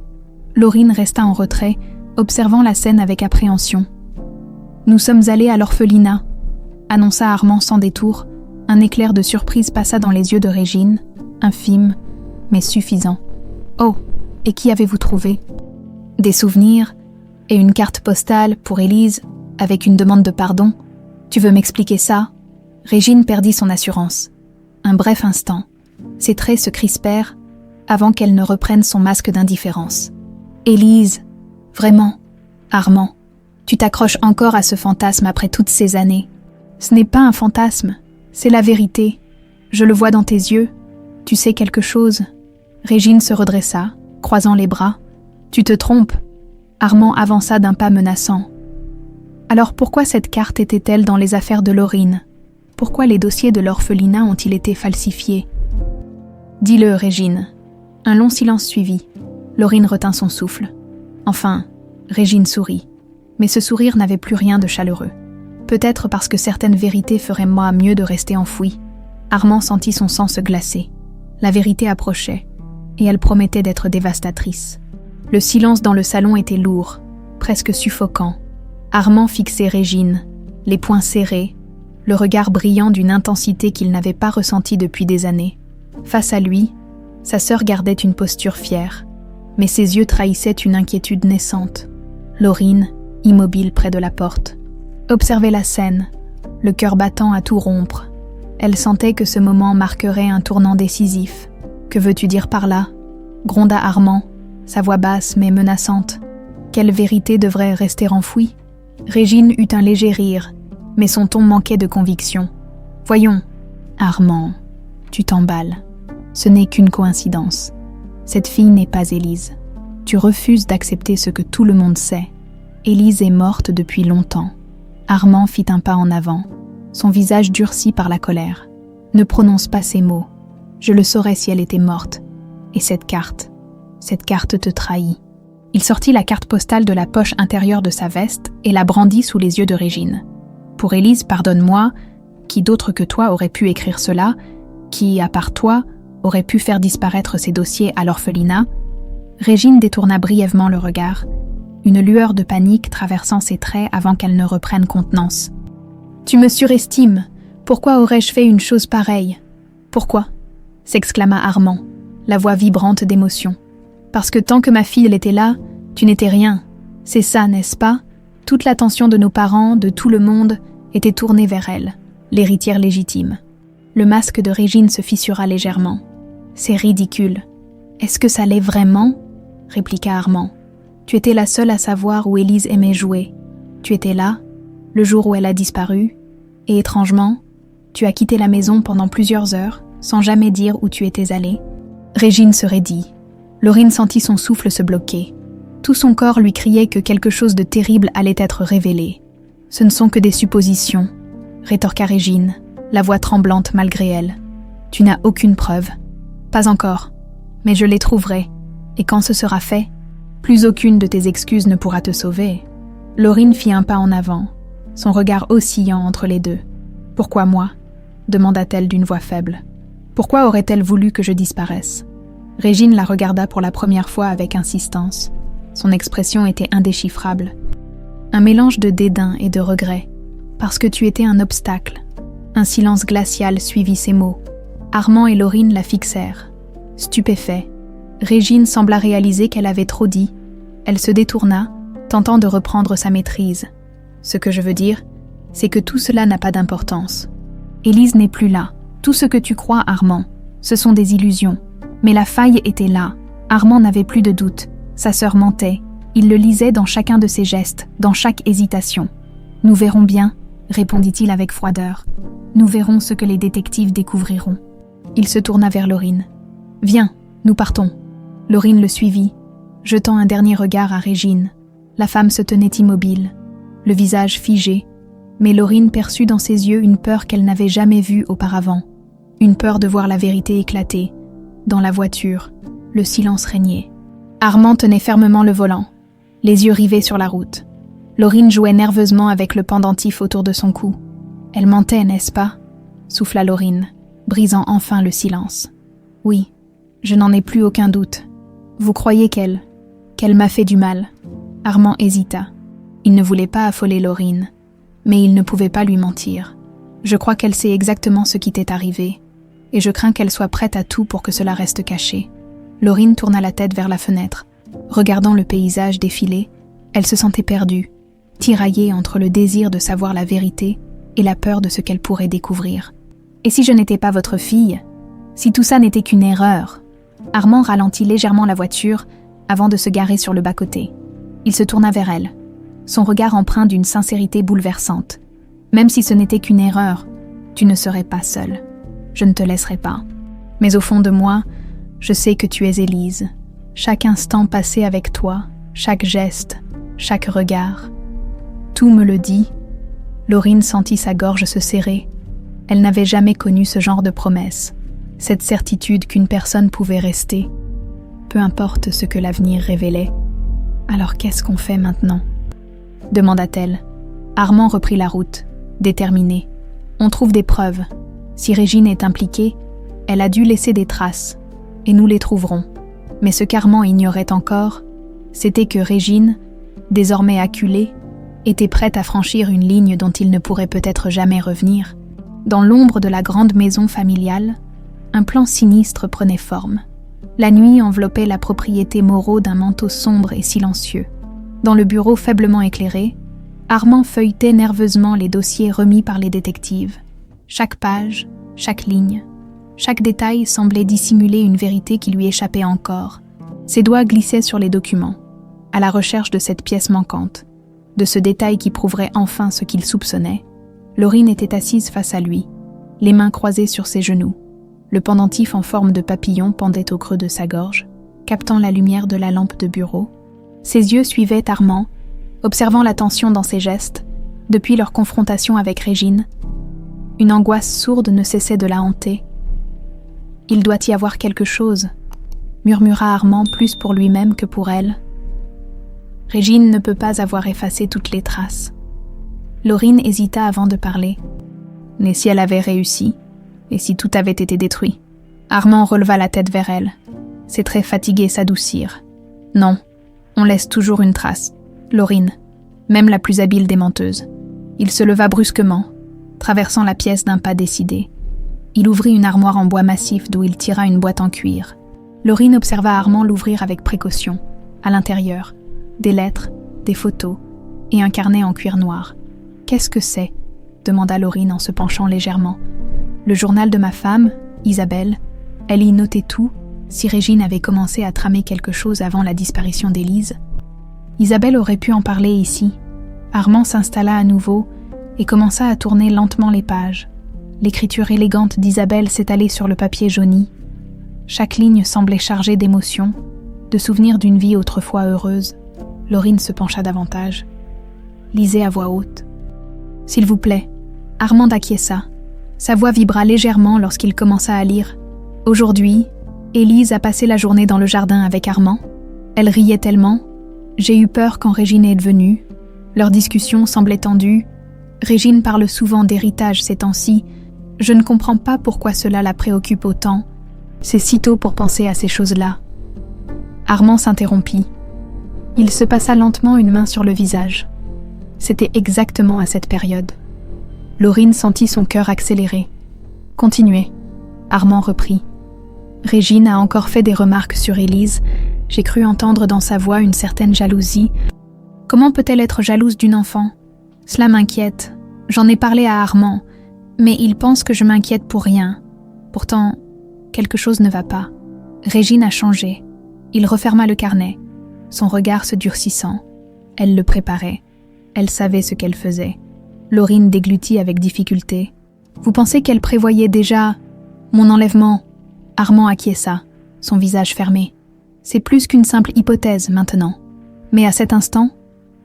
Laurine resta en retrait, observant la scène avec appréhension. « Nous sommes allés à l'orphelinat », annonça Armand sans détour. Un éclair de surprise passa dans les yeux de Régine, infime, mais suffisant. « Oh, et qui avez-vous trouvé ?»« Des souvenirs et une carte postale pour Élise avec une demande de pardon. Tu veux m'expliquer ça ?» Régine perdit son assurance. Un bref instant, ses traits se crispèrent avant qu'elle ne reprenne son masque d'indifférence. « Élise, vraiment, Armand, tu t'accroches encore à ce fantasme après toutes ces années. Ce n'est pas un fantasme, c'est la vérité. Je le vois dans tes yeux. Tu sais quelque chose. » Régine se redressa, croisant les bras. « Tu te trompes. » Armand avança d'un pas menaçant. « Alors pourquoi cette carte était-elle dans les affaires de Laurine? Pourquoi les dossiers de l'orphelinat ont-ils été falsifiés? » « Dis-le, Régine. » Un long silence suivit. Laurine retint son souffle. Enfin, Régine sourit. Mais ce sourire n'avait plus rien de chaleureux. Peut-être parce que certaines vérités feraient moi mieux de rester enfouies. Armand sentit son sang se glacer. La vérité approchait, et elle promettait d'être dévastatrice. Le silence dans le salon était lourd, presque suffocant. Armand fixait Régine, les poings serrés, le regard brillant d'une intensité qu'il n'avait pas ressentie depuis des années. Face à lui, sa sœur gardait une posture fière, mais ses yeux trahissaient une inquiétude naissante. Laurine, immobile près de la porte, observait la scène, le cœur battant à tout rompre. Elle sentait que ce moment marquerait un tournant décisif. « Que veux-tu dire par là ?» gronda Armand, sa voix basse mais menaçante. Quelle vérité devrait rester enfouie? Régine eut un léger rire, mais son ton manquait de conviction. « Voyons, Armand, tu t'emballes. Ce n'est qu'une coïncidence. Cette fille n'est pas Élise. Tu refuses d'accepter ce que tout le monde sait. Élise est morte depuis longtemps. » Armand fit un pas en avant, son visage durci par la colère. « Ne prononce pas ces mots. Je le saurais si elle était morte. Et cette carte te trahit. » Il sortit la carte postale de la poche intérieure de sa veste et la brandit sous les yeux de Régine. « Pour Élise, pardonne-moi, qui d'autre que toi aurait pu écrire cela, qui, à part toi, aurait pu faire disparaître ces dossiers à l'orphelinat ?» Régine détourna brièvement le regard, une lueur de panique traversant ses traits avant qu'elle ne reprenne contenance. « Tu me surestimes. Pourquoi aurais-je fait une chose pareille ? Pourquoi ?» s'exclama Armand, la voix vibrante d'émotion. « Parce que tant que ma fille était là, tu n'étais rien. C'est ça, n'est-ce pas ? Toute l'attention de nos parents, de tout le monde, était tournée vers elle, l'héritière légitime. » Le masque de Régine se fissura légèrement. « C'est ridicule. Est-ce que ça l'est vraiment ?» répliqua Armand. « Tu étais la seule à savoir où Élise aimait jouer. Tu étais là, le jour où elle a disparu, et étrangement, tu as quitté la maison pendant plusieurs heures, sans jamais dire où tu étais allée. » Régine se raidit. Laurine sentit son souffle se bloquer. Tout son corps lui criait que quelque chose de terrible allait être révélé. « Ce ne sont que des suppositions, » rétorqua Régine, la voix tremblante malgré elle. « Tu n'as aucune preuve. »« Pas encore, mais je les trouverai. Et quand ce sera fait, plus aucune de tes excuses ne pourra te sauver. » Laurine fit un pas en avant, son regard oscillant entre les deux. « Pourquoi moi ?» demanda-t-elle d'une voix faible. « Pourquoi aurait-elle voulu que je disparaisse ?» Régine la regarda pour la première fois avec insistance. Son expression était indéchiffrable. Un mélange de dédain et de regret. « Parce que tu étais un obstacle. » Un silence glacial suivit ces mots. Armand et Laurine la fixèrent. Stupéfaits, Régine sembla réaliser qu'elle avait trop dit. Elle se détourna, tentant de reprendre sa maîtrise. « Ce que je veux dire, c'est que tout cela n'a pas d'importance. Élise n'est plus là. Tout ce que tu crois, Armand, ce sont des illusions. Mais la faille était là. Armand n'avait plus de doute. Sa sœur mentait. Il le lisait dans chacun de ses gestes, dans chaque hésitation. « Nous verrons bien, » répondit-il avec froideur. « Nous verrons ce que les détectives découvriront. » Il se tourna vers Laurine. « Viens, nous partons. » Laurine le suivit, jetant un dernier regard à Régine. La femme se tenait immobile, le visage figé, mais Laurine perçut dans ses yeux une peur qu'elle n'avait jamais vue auparavant. Une peur de voir la vérité éclater. Dans la voiture, le silence régnait. Armand tenait fermement le volant, les yeux rivés sur la route. Laurine jouait nerveusement avec le pendentif autour de son cou. « Elle mentait, n'est-ce pas ?» souffla Laurine, brisant enfin le silence. « Oui, je n'en ai plus aucun doute. Vous croyez qu'elle m'a fait du mal ?» Armand hésita. Il ne voulait pas affoler Laurine, mais il ne pouvait pas lui mentir. « Je crois qu'elle sait exactement ce qui t'est arrivé, et je crains qu'elle soit prête à tout pour que cela reste caché. » Laurine tourna la tête vers la fenêtre. Regardant le paysage défiler, elle se sentait perdue, tiraillée entre le désir de savoir la vérité et la peur de ce qu'elle pourrait découvrir. « Et si je n'étais pas votre fille ? Si tout ça n'était qu'une erreur ?» Armand ralentit légèrement la voiture avant de se garer sur le bas-côté. Il se tourna vers elle, son regard empreint d'une sincérité bouleversante. « Même si ce n'était qu'une erreur, tu ne serais pas seule. Je ne te laisserai pas. Mais au fond de moi, je sais que tu es Élise. Chaque instant passé avec toi, chaque geste, chaque regard. Tout me le dit. » Laurine sentit sa gorge se serrer. Elle n'avait jamais connu ce genre de promesse, cette certitude qu'une personne pouvait rester, peu importe ce que l'avenir révélait. « Alors qu'est-ce qu'on fait maintenant ?» demanda-t-elle. Armand reprit la route, déterminé. « On trouve des preuves. Si Régine est impliquée, elle a dû laisser des traces, et nous les trouverons. Mais ce qu'Armand ignorait encore, c'était que Régine, désormais acculée, était prête à franchir une ligne dont il ne pourrait peut-être jamais revenir. Dans l'ombre de la grande maison familiale, un plan sinistre prenait forme. La nuit enveloppait la propriété Moreau d'un manteau sombre et silencieux. Dans le bureau faiblement éclairé, Armand feuilletait nerveusement les dossiers remis par les détectives. Chaque page, chaque ligne, chaque détail semblait dissimuler une vérité qui lui échappait encore. Ses doigts glissaient sur les documents, à la recherche de cette pièce manquante, de ce détail qui prouverait enfin ce qu'il soupçonnait. Laurine était assise face à lui, les mains croisées sur ses genoux. Le pendentif en forme de papillon pendait au creux de sa gorge, captant la lumière de la lampe de bureau. Ses yeux suivaient Armand, observant la tension dans ses gestes, depuis leur confrontation avec Régine. Une angoisse sourde ne cessait de la hanter. « Il doit y avoir quelque chose », murmura Armand plus pour lui-même que pour elle. Régine ne peut pas avoir effacé toutes les traces. Laurine hésita avant de parler. Mais si elle avait réussi, et si tout avait été détruit? Armand releva la tête vers elle. Ses traits fatigués s'adoucirent. Non, on laisse toujours une trace. Laurine, même la plus habile des menteuses. Il se leva brusquement, traversant la pièce d'un pas décidé. Il ouvrit une armoire en bois massif d'où il tira une boîte en cuir. Laurine observa Armand l'ouvrir avec précaution. À l'intérieur, des lettres, des photos et un carnet en cuir noir. « Qu'est-ce que c'est ?» demanda Laurine en se penchant légèrement. « Le journal de ma femme, Isabelle. Elle y notait tout, si Régine avait commencé à tramer quelque chose avant la disparition d'Élise. Isabelle aurait pu en parler ici. » Armand s'installa à nouveau et commença à tourner lentement les pages. L'écriture élégante d'Isabelle s'étalait sur le papier jauni. Chaque ligne semblait chargée d'émotions, de souvenirs d'une vie autrefois heureuse. Laurine se pencha davantage. Lisait à voix haute. « S'il vous plaît. » Armand acquiesça. Sa voix vibra légèrement lorsqu'il commença à lire. « Aujourd'hui, Élise a passé la journée dans le jardin avec Armand. Elle riait tellement. J'ai eu peur quand Régine est venue. Leur discussion semblait tendue. Régine parle souvent d'héritage ces temps-ci. Je ne comprends pas pourquoi cela la préoccupe autant. C'est si tôt pour penser à ces choses-là. » Armand s'interrompit. Il se passa lentement une main sur le visage. C'était exactement à cette période. Laurine sentit son cœur accélérer. « Continuez. » Armand reprit. « Régine a encore fait des remarques sur Élise. J'ai cru entendre dans sa voix une certaine jalousie. Comment peut-elle être jalouse d'une enfant? Cela m'inquiète. J'en ai parlé à Armand, mais il pense que je m'inquiète pour rien. Pourtant, quelque chose ne va pas. » Régine a changé. Il referma le carnet, son regard se durcissant. Elle le préparait. Elle savait ce qu'elle faisait. Laurine déglutit avec difficulté. « Vous pensez qu'elle prévoyait déjà mon enlèvement ?» Armand acquiesça, son visage fermé. « C'est plus qu'une simple hypothèse maintenant. » Mais à cet instant,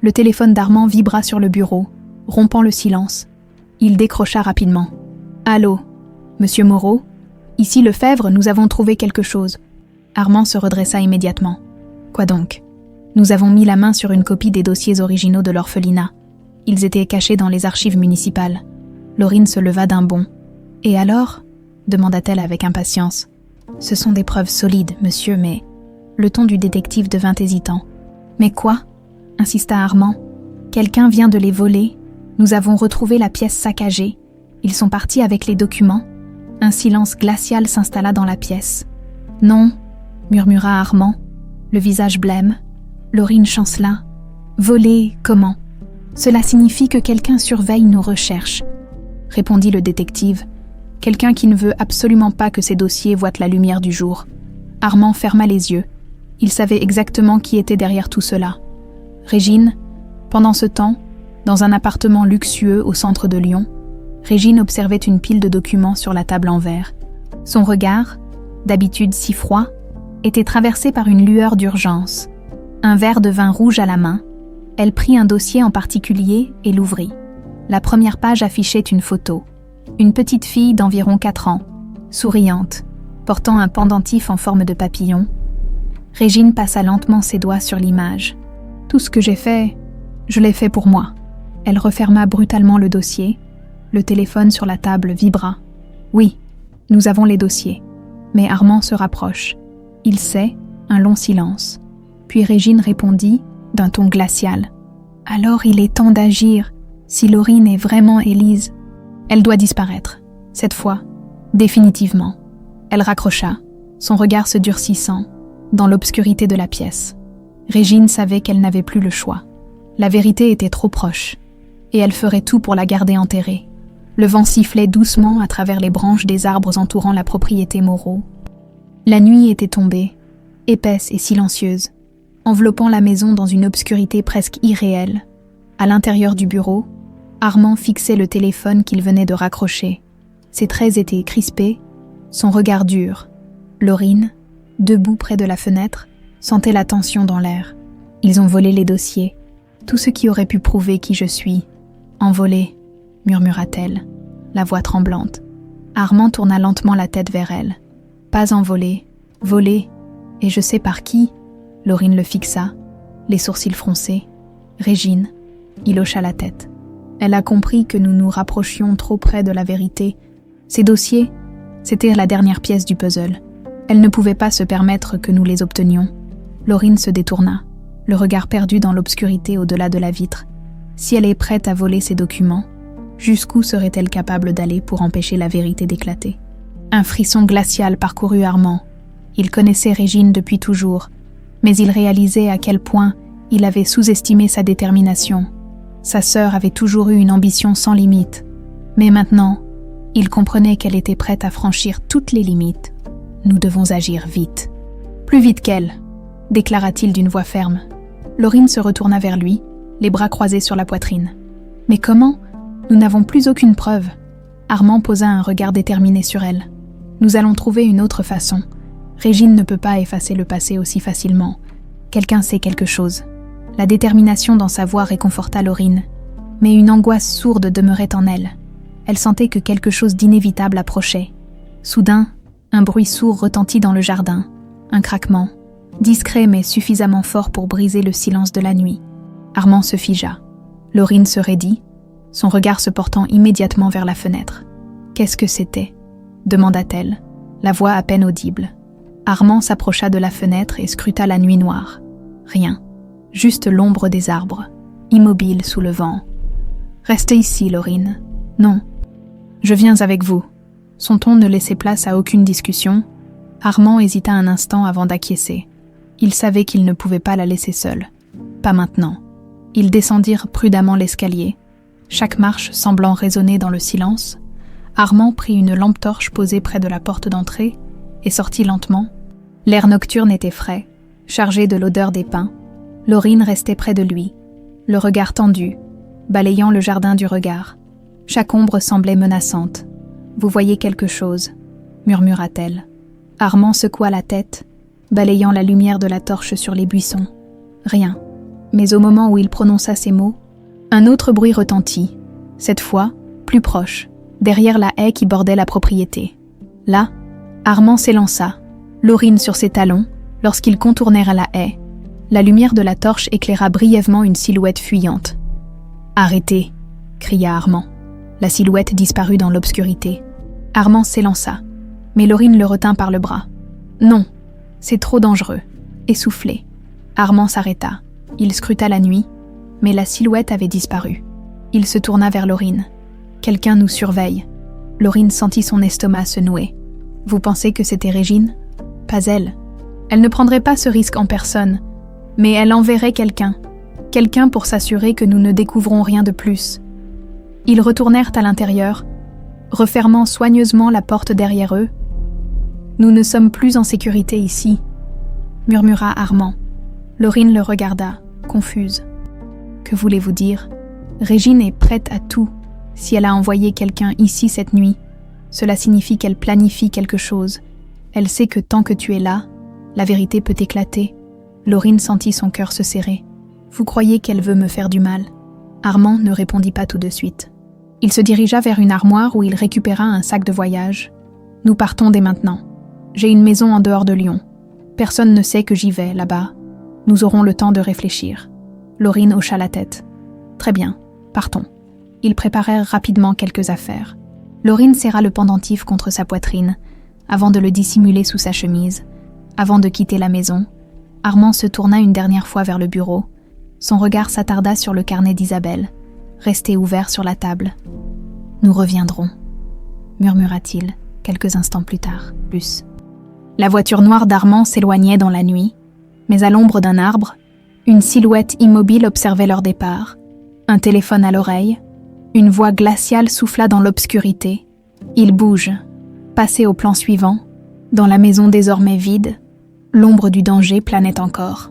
le téléphone d'Armand vibra sur le bureau, rompant le silence. Il décrocha rapidement. « Allô, Monsieur Moreau? Ici Lefebvre, nous avons trouvé quelque chose. » Armand se redressa immédiatement. « Quoi donc? » Nous avons mis la main sur une copie des dossiers originaux de l'orphelinat. Ils étaient cachés dans les archives municipales. Laurine se leva d'un bond. « Et alors ?» demanda-t-elle avec impatience. « Ce sont des preuves solides, monsieur, mais... » Le ton du détective devint hésitant. « Mais quoi ?» insista Armand. « Quelqu'un vient de les voler. Nous avons retrouvé la pièce saccagée. Ils sont partis avec les documents. » Un silence glacial s'installa dans la pièce. « Non » murmura Armand, le visage blême. Laurine chancela. « Voler, comment ? Cela signifie que quelqu'un surveille nos recherches, » répondit le détective. « Quelqu'un qui ne veut absolument pas que ses dossiers voient la lumière du jour. » Armand ferma les yeux. Il savait exactement qui était derrière tout cela. Régine, pendant ce temps, dans un appartement luxueux au centre de Lyon, Régine observait une pile de documents sur la table en verre. Son regard, d'habitude si froid, était traversé par une lueur d'urgence. Un verre de vin rouge à la main, elle prit un dossier en particulier et l'ouvrit. La première page affichait une photo. Une petite fille d'environ 4 ans, souriante, portant un pendentif en forme de papillon. Régine passa lentement ses doigts sur l'image. « Tout ce que j'ai fait, je l'ai fait pour moi. » Elle referma brutalement le dossier. Le téléphone sur la table vibra. « Oui, nous avons les dossiers. Mais Armand se rapproche. Il sait, un long silence. Puis Régine répondit, d'un ton glacial. Alors il est temps d'agir. Si Laurine est vraiment Élise, elle doit disparaître. Cette fois, définitivement. Elle raccrocha, son regard se durcissant, dans l'obscurité de la pièce. Régine savait qu'elle n'avait plus le choix. La vérité était trop proche, et elle ferait tout pour la garder enterrée. Le vent sifflait doucement à travers les branches des arbres entourant la propriété Moreau. La nuit était tombée, épaisse et silencieuse, enveloppant la maison dans une obscurité presque irréelle. À l'intérieur du bureau, Armand fixait le téléphone qu'il venait de raccrocher. Ses traits étaient crispés, son regard dur. Laurine, debout près de la fenêtre, sentait la tension dans l'air. Ils ont volé les dossiers, tout ce qui aurait pu prouver qui je suis. Envolé, murmura-t-elle, la voix tremblante. Armand tourna lentement la tête vers elle. Pas envolé, volé, et je sais par qui. Laurine le fixa, les sourcils froncés. Régine, il hocha la tête. Elle a compris que nous nous rapprochions trop près de la vérité. Ces dossiers, c'était la dernière pièce du puzzle. Elle ne pouvait pas se permettre que nous les obtenions. Laurine se détourna, le regard perdu dans l'obscurité au-delà de la vitre. Si elle est prête à voler ces documents, jusqu'où serait-elle capable d'aller pour empêcher la vérité d'éclater? Un frisson glacial parcourut Armand. Il connaissait Régine depuis toujours, mais il réalisait à quel point il avait sous-estimé sa détermination. Sa sœur avait toujours eu une ambition sans limite, mais maintenant, il comprenait qu'elle était prête à franchir toutes les limites. Nous devons agir vite. Plus vite qu'elle, déclara-t-il d'une voix ferme. Laurine se retourna vers lui, les bras croisés sur la poitrine. Mais comment? Nous n'avons plus aucune preuve. Armand posa un regard déterminé sur elle. Nous allons trouver une autre façon. Régine ne peut pas effacer le passé aussi facilement. Quelqu'un sait quelque chose. La détermination dans sa voix réconforta Laurine. Mais une angoisse sourde demeurait en elle. Elle sentait que quelque chose d'inévitable approchait. Soudain, un bruit sourd retentit dans le jardin. Un craquement, discret mais suffisamment fort pour briser le silence de la nuit. Armand se figea. Laurine se raidit, son regard se portant immédiatement vers la fenêtre. « Qu'est-ce que c'était » demanda-t-elle, la voix à peine audible. Armand s'approcha de la fenêtre et scruta la nuit noire. Rien, juste l'ombre des arbres, immobile sous le vent. « Restez ici, Laurine. »« Non. Je viens avec vous. » Son ton ne laissait place à aucune discussion. Armand hésita un instant avant d'acquiescer. Il savait qu'il ne pouvait pas la laisser seule. Pas maintenant. Ils descendirent prudemment l'escalier, chaque marche semblant résonner dans le silence. Armand prit une lampe torche posée près de la porte d'entrée et sortit lentement. L'air nocturne était frais, chargé de l'odeur des pins. Laurine restait près de lui, le regard tendu, balayant le jardin du regard. Chaque ombre semblait menaçante. « Vous voyez quelque chose » murmura-t-elle. Armand secoua la tête, balayant la lumière de la torche sur les buissons. Rien. Mais au moment où il prononça ces mots, un autre bruit retentit, cette fois plus proche, derrière la haie qui bordait la propriété. Là, Armand s'élança, Laurine sur ses talons, lorsqu'ils contournèrent la haie. La lumière de la torche éclaira brièvement une silhouette fuyante. « Arrêtez !» cria Armand. La silhouette disparut dans l'obscurité. Armand s'élança, mais Laurine le retint par le bras. « Non, c'est trop dangereux. » Essoufflé. Armand s'arrêta. Il scruta la nuit, mais la silhouette avait disparu. Il se tourna vers Laurine. « Quelqu'un nous surveille. » Laurine sentit son estomac se nouer. « Vous pensez que c'était Régine ? Pas elle. Elle ne prendrait pas ce risque en personne, mais elle enverrait quelqu'un. Quelqu'un pour s'assurer que nous ne découvrons rien de plus. » Ils retournèrent à l'intérieur, refermant soigneusement la porte derrière eux. « Nous ne sommes plus en sécurité ici, » murmura Armand. Laurine le regarda, confuse. « Que voulez-vous dire ? Régine est prête à tout. Si elle a envoyé quelqu'un ici cette nuit, cela signifie qu'elle planifie quelque chose. Elle sait que tant que tu es là, la vérité peut éclater. » Laurine sentit son cœur se serrer. « Vous croyez qu'elle veut me faire du mal ?» Armand ne répondit pas tout de suite. Il se dirigea vers une armoire où il récupéra un sac de voyage. « Nous partons dès maintenant. J'ai une maison en dehors de Lyon. Personne ne sait que j'y vais, là-bas. Nous aurons le temps de réfléchir. » Laurine hocha la tête. « Très bien, partons. » Ils préparèrent rapidement quelques affaires. Laurine serra le pendentif contre sa poitrine, avant de le dissimuler sous sa chemise. Avant de quitter la maison, Armand se tourna une dernière fois vers le bureau. Son regard s'attarda sur le carnet d'Isabelle, resté ouvert sur la table. « Nous reviendrons », murmura-t-il, quelques instants plus tard. Plus. La voiture noire d'Armand s'éloignait dans la nuit, mais à l'ombre d'un arbre, une silhouette immobile observait leur départ. Un téléphone à l'oreille, une voix glaciale souffla dans l'obscurité. Il bouge. Passé au plan suivant, dans la maison désormais vide, l'ombre du danger planait encore.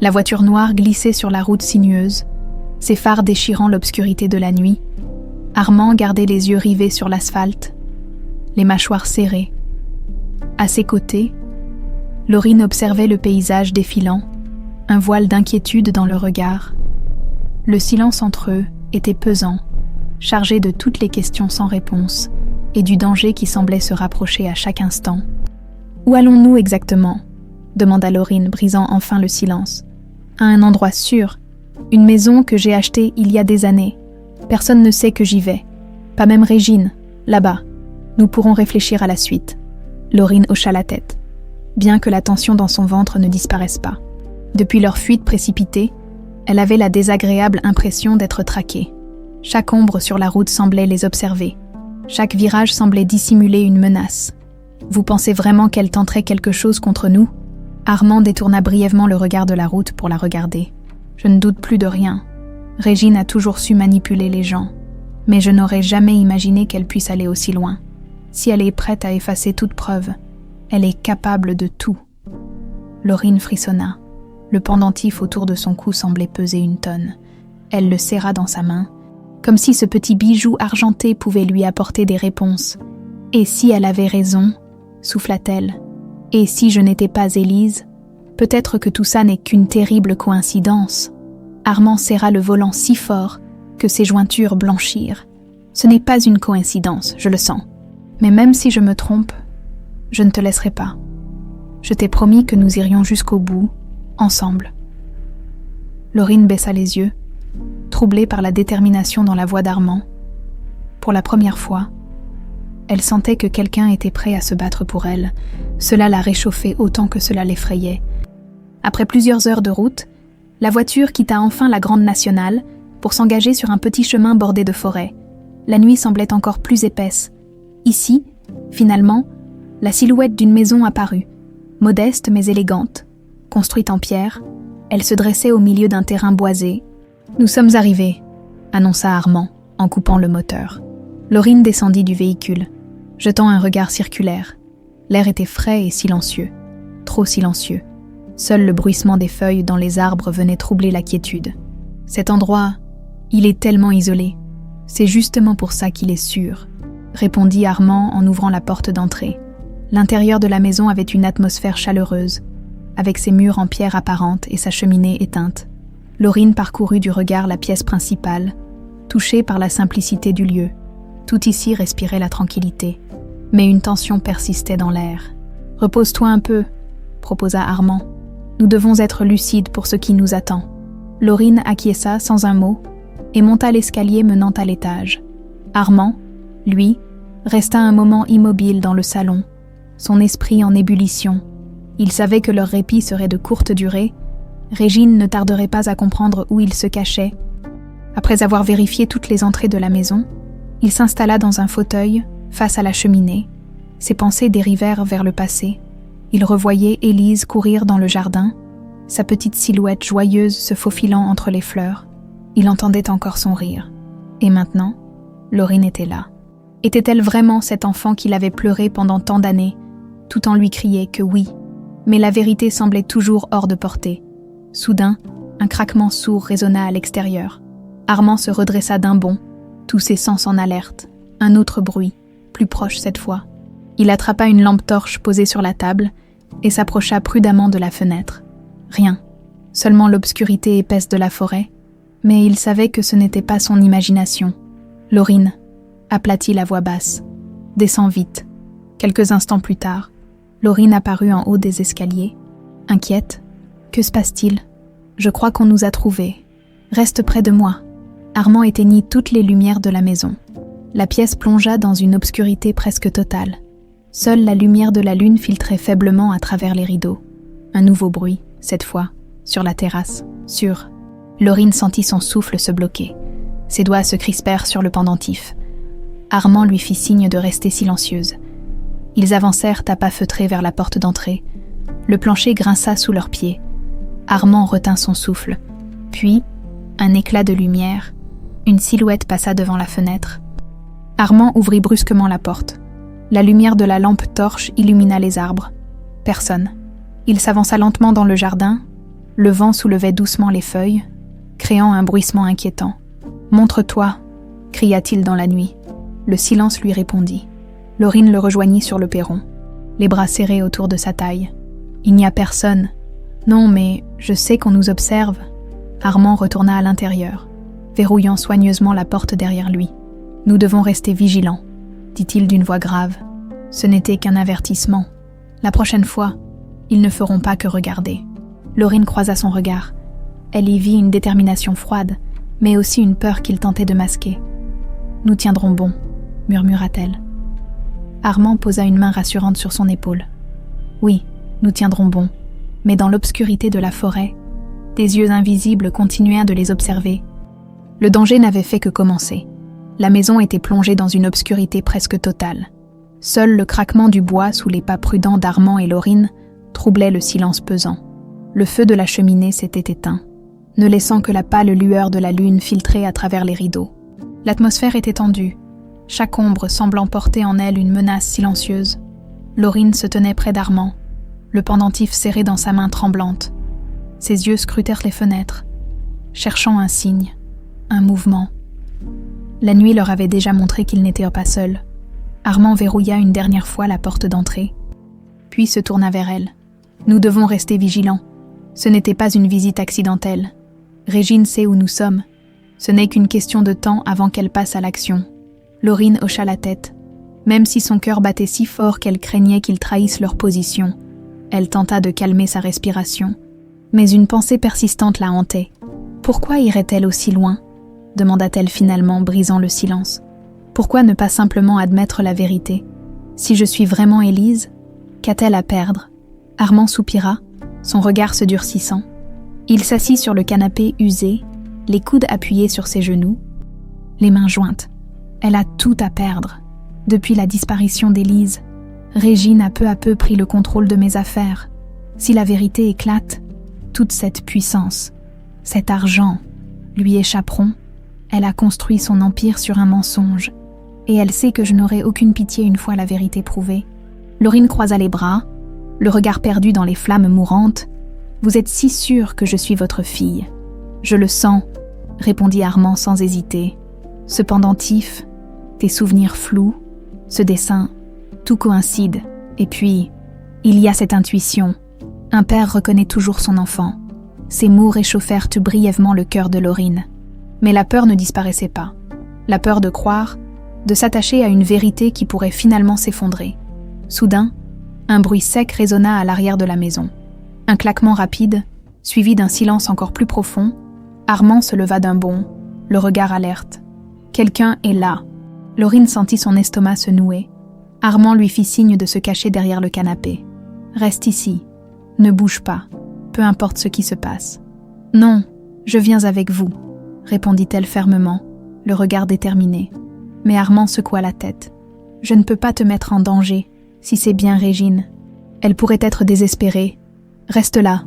La voiture noire glissait sur la route sinueuse, ses phares déchirant l'obscurité de la nuit. Armand gardait les yeux rivés sur l'asphalte, les mâchoires serrées. À ses côtés, Laurine observait le paysage défilant, un voile d'inquiétude dans le regard. Le silence entre eux était pesant, chargé de toutes les questions sans réponse et du danger qui semblait se rapprocher à chaque instant. « Où allons-nous exactement ?» demanda Laurine, brisant enfin le silence. « À un endroit sûr, une maison que j'ai achetée il y a des années. Personne ne sait que j'y vais. Pas même Régine, là-bas. Nous pourrons réfléchir à la suite. » Laurine hocha la tête, bien que la tension dans son ventre ne disparaisse pas. Depuis leur fuite précipitée, elle avait la désagréable impression d'être traquée. Chaque ombre sur la route semblait les observer. Chaque virage semblait dissimuler une menace. « Vous pensez vraiment qu'elle tenterait quelque chose contre nous ?» Armand détourna brièvement le regard de la route pour la regarder. « Je ne doute plus de rien. Régine a toujours su manipuler les gens. Mais je n'aurais jamais imaginé qu'elle puisse aller aussi loin. Si elle est prête à effacer toute preuve, elle est capable de tout. » Laurine frissonna. Le pendentif autour de son cou semblait peser une tonne. Elle le serra dans sa main, comme si ce petit bijou argenté pouvait lui apporter des réponses. « Et si elle avait raison ?» souffla-t-elle. « Et si je n'étais pas Élise ? Peut-être que tout ça n'est qu'une terrible coïncidence. » Armand serra le volant si fort que ses jointures blanchirent. « Ce n'est pas une coïncidence, je le sens. Mais même si je me trompe, je ne te laisserai pas. Je t'ai promis que nous irions jusqu'au bout, ensemble. » Laurine baissa les yeux, troublée par la détermination dans la voix d'Armand. Pour la première fois, elle sentait que quelqu'un était prêt à se battre pour elle. Cela la réchauffait autant que cela l'effrayait. Après plusieurs heures de route, la voiture quitta enfin la grande nationale pour s'engager sur un petit chemin bordé de forêt. La nuit semblait encore plus épaisse. Ici, finalement, la silhouette d'une maison apparut, modeste mais élégante. Construite en pierre, elle se dressait au milieu d'un terrain boisé. « Nous sommes arrivés », annonça Armand, en coupant le moteur. Laurine descendit du véhicule, jetant un regard circulaire. L'air était frais et silencieux, trop silencieux. Seul le bruissement des feuilles dans les arbres venait troubler la quiétude. Cet endroit, il est tellement isolé. C'est justement pour ça qu'il est sûr, répondit Armand en ouvrant la porte d'entrée. L'intérieur de la maison avait une atmosphère chaleureuse, avec ses murs en pierre apparente et sa cheminée éteinte. Laurine parcourut du regard la pièce principale, touchée par la simplicité du lieu. Tout ici respirait la tranquillité, mais une tension persistait dans l'air. « Repose-toi un peu », proposa Armand. « Nous devons être lucides pour ce qui nous attend. » Laurine acquiesça sans un mot et monta l'escalier menant à l'étage. Armand, lui, resta un moment immobile dans le salon, son esprit en ébullition. Il savait que leur répit serait de courte durée. Régine ne tarderait pas à comprendre où il se cachait. Après avoir vérifié toutes les entrées de la maison, il s'installa dans un fauteuil, face à la cheminée. Ses pensées dérivèrent vers le passé. Il revoyait Élise courir dans le jardin, sa petite silhouette joyeuse se faufilant entre les fleurs. Il entendait encore son rire. Et maintenant, Laurine était là. Était-elle vraiment cet enfant qu'il avait pleuré pendant tant d'années, tout en lui criait que oui, mais la vérité semblait toujours hors de portée. Soudain, un craquement sourd résonna à l'extérieur. Armand se redressa d'un bond, tous ses sens en alerte. Un autre bruit, plus proche cette fois. Il attrapa une lampe torche posée sur la table et s'approcha prudemment de la fenêtre. Rien, seulement l'obscurité épaisse de la forêt, mais il savait que ce n'était pas son imagination. « Laurine », aplatit la voix basse, « descends vite. » Quelques instants plus tard, Laurine apparut en haut des escaliers. Inquiète, « Que se passe-t-il ? Je crois qu'on nous a trouvés. Reste près de moi. » Armand éteignit toutes les lumières de la maison. La pièce plongea dans une obscurité presque totale. Seule la lumière de la lune filtrait faiblement à travers les rideaux. Un nouveau bruit, cette fois, sur la terrasse, sur... Laurine sentit son souffle se bloquer. Ses doigts se crispèrent sur le pendentif. Armand lui fit signe de rester silencieuse. Ils avancèrent à pas feutrés vers la porte d'entrée. Le plancher grinça sous leurs pieds. Armand retint son souffle. Puis, un éclat de lumière, une silhouette passa devant la fenêtre. Armand ouvrit brusquement la porte. La lumière de la lampe torche illumina les arbres. Personne. Il s'avança lentement dans le jardin. Le vent soulevait doucement les feuilles, créant un bruissement inquiétant. « Montre-toi » cria-t-il dans la nuit. Le silence lui répondit. Laurine le rejoignit sur le perron, les bras serrés autour de sa taille. « Il n'y a personne. »« Non, mais je sais qu'on nous observe. » Armand retourna à l'intérieur, verrouillant soigneusement la porte derrière lui. « Nous devons rester vigilants, » dit-il d'une voix grave. Ce n'était qu'un avertissement. La prochaine fois, ils ne feront pas que regarder. Laurine croisa son regard. Elle y vit une détermination froide, mais aussi une peur qu'il tentait de masquer. « Nous tiendrons bon, » murmura-t-elle. Armand posa une main rassurante sur son épaule. « Oui, nous tiendrons bon. » Mais dans l'obscurité de la forêt, des yeux invisibles continuèrent de les observer. Le danger n'avait fait que commencer. La maison était plongée dans une obscurité presque totale. Seul le craquement du bois sous les pas prudents d'Armand et Laurine troublait le silence pesant. Le feu de la cheminée s'était éteint, ne laissant que la pâle lueur de la lune filtrer à travers les rideaux. L'atmosphère était tendue, chaque ombre semblant porter en elle une menace silencieuse. Laurine se tenait près d'Armand, le pendentif serré dans sa main tremblante. Ses yeux scrutèrent les fenêtres, cherchant un signe, un mouvement. La nuit leur avait déjà montré qu'ils n'étaient pas seuls. Armand verrouilla une dernière fois la porte d'entrée, puis se tourna vers elle. « Nous devons rester vigilants. Ce n'était pas une visite accidentelle. Régine sait où nous sommes. Ce n'est qu'une question de temps avant qu'elle passe à l'action. » Laurine hocha la tête. Même si son cœur battait si fort qu'elle craignait qu'ils trahissent leur position, elle tenta de calmer sa respiration. Mais une pensée persistante la hantait. « Pourquoi irait-elle aussi loin ?» demanda-t-elle finalement, brisant le silence. « Pourquoi ne pas simplement admettre la vérité ? Si je suis vraiment Élise, qu'a-t-elle à perdre ?» Armand soupira, son regard se durcissant. Il s'assit sur le canapé usé, les coudes appuyés sur ses genoux, les mains jointes. Elle a tout à perdre. Depuis la disparition d'Élise, Régine a peu à peu pris le contrôle de mes affaires. Si la vérité éclate, toute cette puissance, cet argent, lui échapperont. Elle a construit son empire sur un mensonge, et elle sait que je n'aurai aucune pitié une fois la vérité prouvée. Laurine croisa les bras, le regard perdu dans les flammes mourantes. « Vous êtes si sûre que je suis votre fille. »« Je le sens, » répondit Armand sans hésiter. « Ce pendentif, tes souvenirs flous, ce dessin, tout coïncide. Et puis, il y a cette intuition. Un père reconnaît toujours son enfant. » Ces mots réchauffèrent brièvement le cœur de Laurine. Mais la peur ne disparaissait pas. La peur de croire, de s'attacher à une vérité qui pourrait finalement s'effondrer. Soudain, un bruit sec résonna à l'arrière de la maison. Un claquement rapide, suivi d'un silence encore plus profond. Armand se leva d'un bond, le regard alerte. « Quelqu'un est là !» Laurine sentit son estomac se nouer. Armand lui fit signe de se cacher derrière le canapé. « Reste ici. Ne bouge pas, peu importe ce qui se passe. »« Non, je viens avec vous », répondit-elle fermement, le regard déterminé. Mais Armand secoua la tête. « Je ne peux pas te mettre en danger, si c'est bien Régine. Elle pourrait être désespérée. Reste là,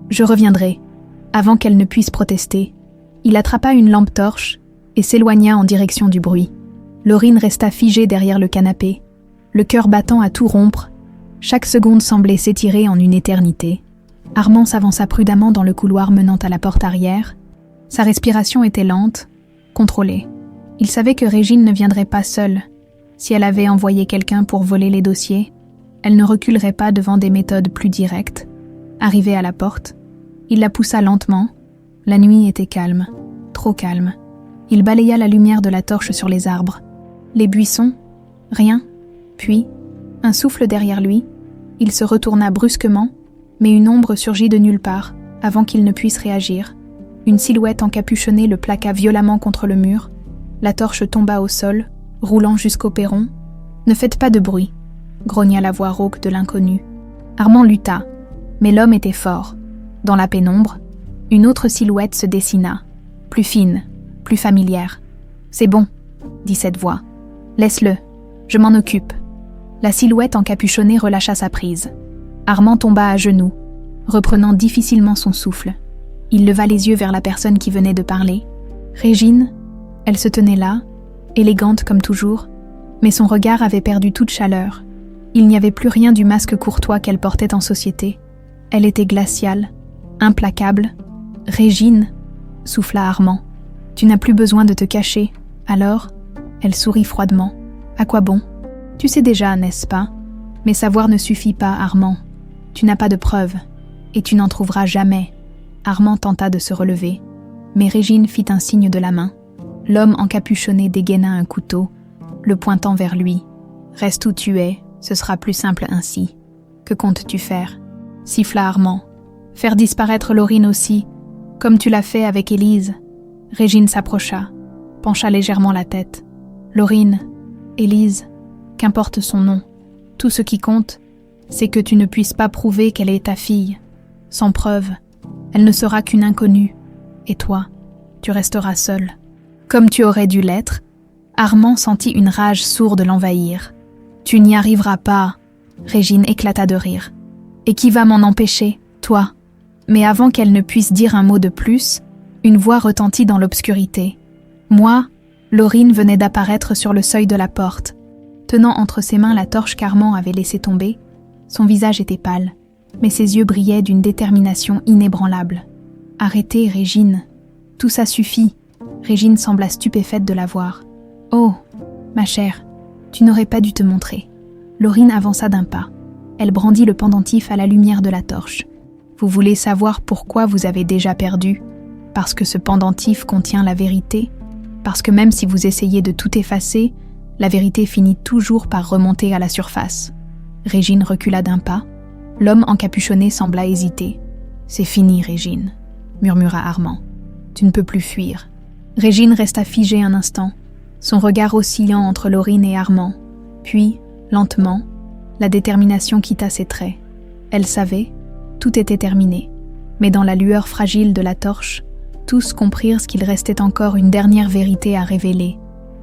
je reviendrai. » Avant qu'elle ne puisse protester, il attrapa une lampe torche et s'éloigna en direction du bruit. Laurine resta figée derrière le canapé, le cœur battant à tout rompre. Chaque seconde semblait s'étirer en une éternité. Armand s'avança prudemment dans le couloir menant à la porte arrière. Sa respiration était lente, contrôlée. Il savait que Régine ne viendrait pas seule. Si elle avait envoyé quelqu'un pour voler les dossiers, elle ne reculerait pas devant des méthodes plus directes. Arrivé à la porte, il la poussa lentement. La nuit était calme, trop calme. Il balaya la lumière de la torche sur les arbres. Les buissons, rien. Puis, un souffle derrière lui. Il se retourna brusquement, mais une ombre surgit de nulle part, avant qu'il ne puisse réagir. Une silhouette encapuchonnée le plaqua violemment contre le mur. La torche tomba au sol, roulant jusqu'au perron. « Ne faites pas de bruit », grogna la voix rauque de l'inconnu. Armand lutta, mais l'homme était fort. Dans la pénombre, une autre silhouette se dessina, plus fine, plus familière. « C'est bon », dit cette voix. « Laisse-le, je m'en occupe. » La silhouette encapuchonnée relâcha sa prise. Armand tomba à genoux, reprenant difficilement son souffle. Il leva les yeux vers la personne qui venait de parler. Régine, elle se tenait là, élégante comme toujours, mais son regard avait perdu toute chaleur. Il n'y avait plus rien du masque courtois qu'elle portait en société. Elle était glaciale, implacable. « Régine !» souffla Armand. « Tu n'as plus besoin de te cacher. » Alors, elle sourit froidement. « À quoi bon ? Tu sais déjà, n'est-ce pas ? Mais savoir ne suffit pas, Armand. Tu n'as pas de preuves, et tu n'en trouveras jamais. » Armand tenta de se relever, mais Régine fit un signe de la main. L'homme encapuchonné dégaina un couteau, le pointant vers lui. « Reste où tu es, ce sera plus simple ainsi. Que comptes-tu faire ?» siffla Armand. « Faire disparaître Laurine aussi, comme tu l'as fait avec Élise. » Régine s'approcha, pencha légèrement la tête. « Laurine, Élise, qu'importe son nom. Tout ce qui compte, c'est que tu ne puisses pas prouver qu'elle est ta fille. Sans preuve, elle ne sera qu'une inconnue. Et toi, tu resteras seul. » Comme tu aurais dû l'être, Armand sentit une rage sourde l'envahir. « Tu n'y arriveras pas !» Régine éclata de rire. « Et qui va m'en empêcher, toi ?» Mais avant qu'elle ne puisse dire un mot de plus, une voix retentit dans l'obscurité. Moi, Laurine venait d'apparaître sur le seuil de la porte. Tenant entre ses mains la torche qu'Armand avait laissée tomber, son visage était pâle, mais ses yeux brillaient d'une détermination inébranlable. « Arrêtez, Régine. Tout ça suffit. » Régine sembla stupéfaite de la voir. « Oh, ma chère, tu n'aurais pas dû te montrer. » Laurine avança d'un pas. Elle brandit le pendentif à la lumière de la torche. « Vous voulez savoir pourquoi vous avez déjà perdu ? Parce que ce pendentif contient la vérité ? Parce que même si vous essayez de tout effacer, la vérité finit toujours par remonter à la surface. » Régine recula d'un pas. L'homme encapuchonné sembla hésiter. « C'est fini, Régine, » murmura Armand. « Tu ne peux plus fuir. » Régine resta figée un instant, son regard oscillant entre Laurine et Armand. Puis, lentement, la détermination quitta ses traits. Elle savait, tout était terminé. Mais dans la lueur fragile de la torche, tous comprirent qu'il restait encore une dernière vérité à révéler.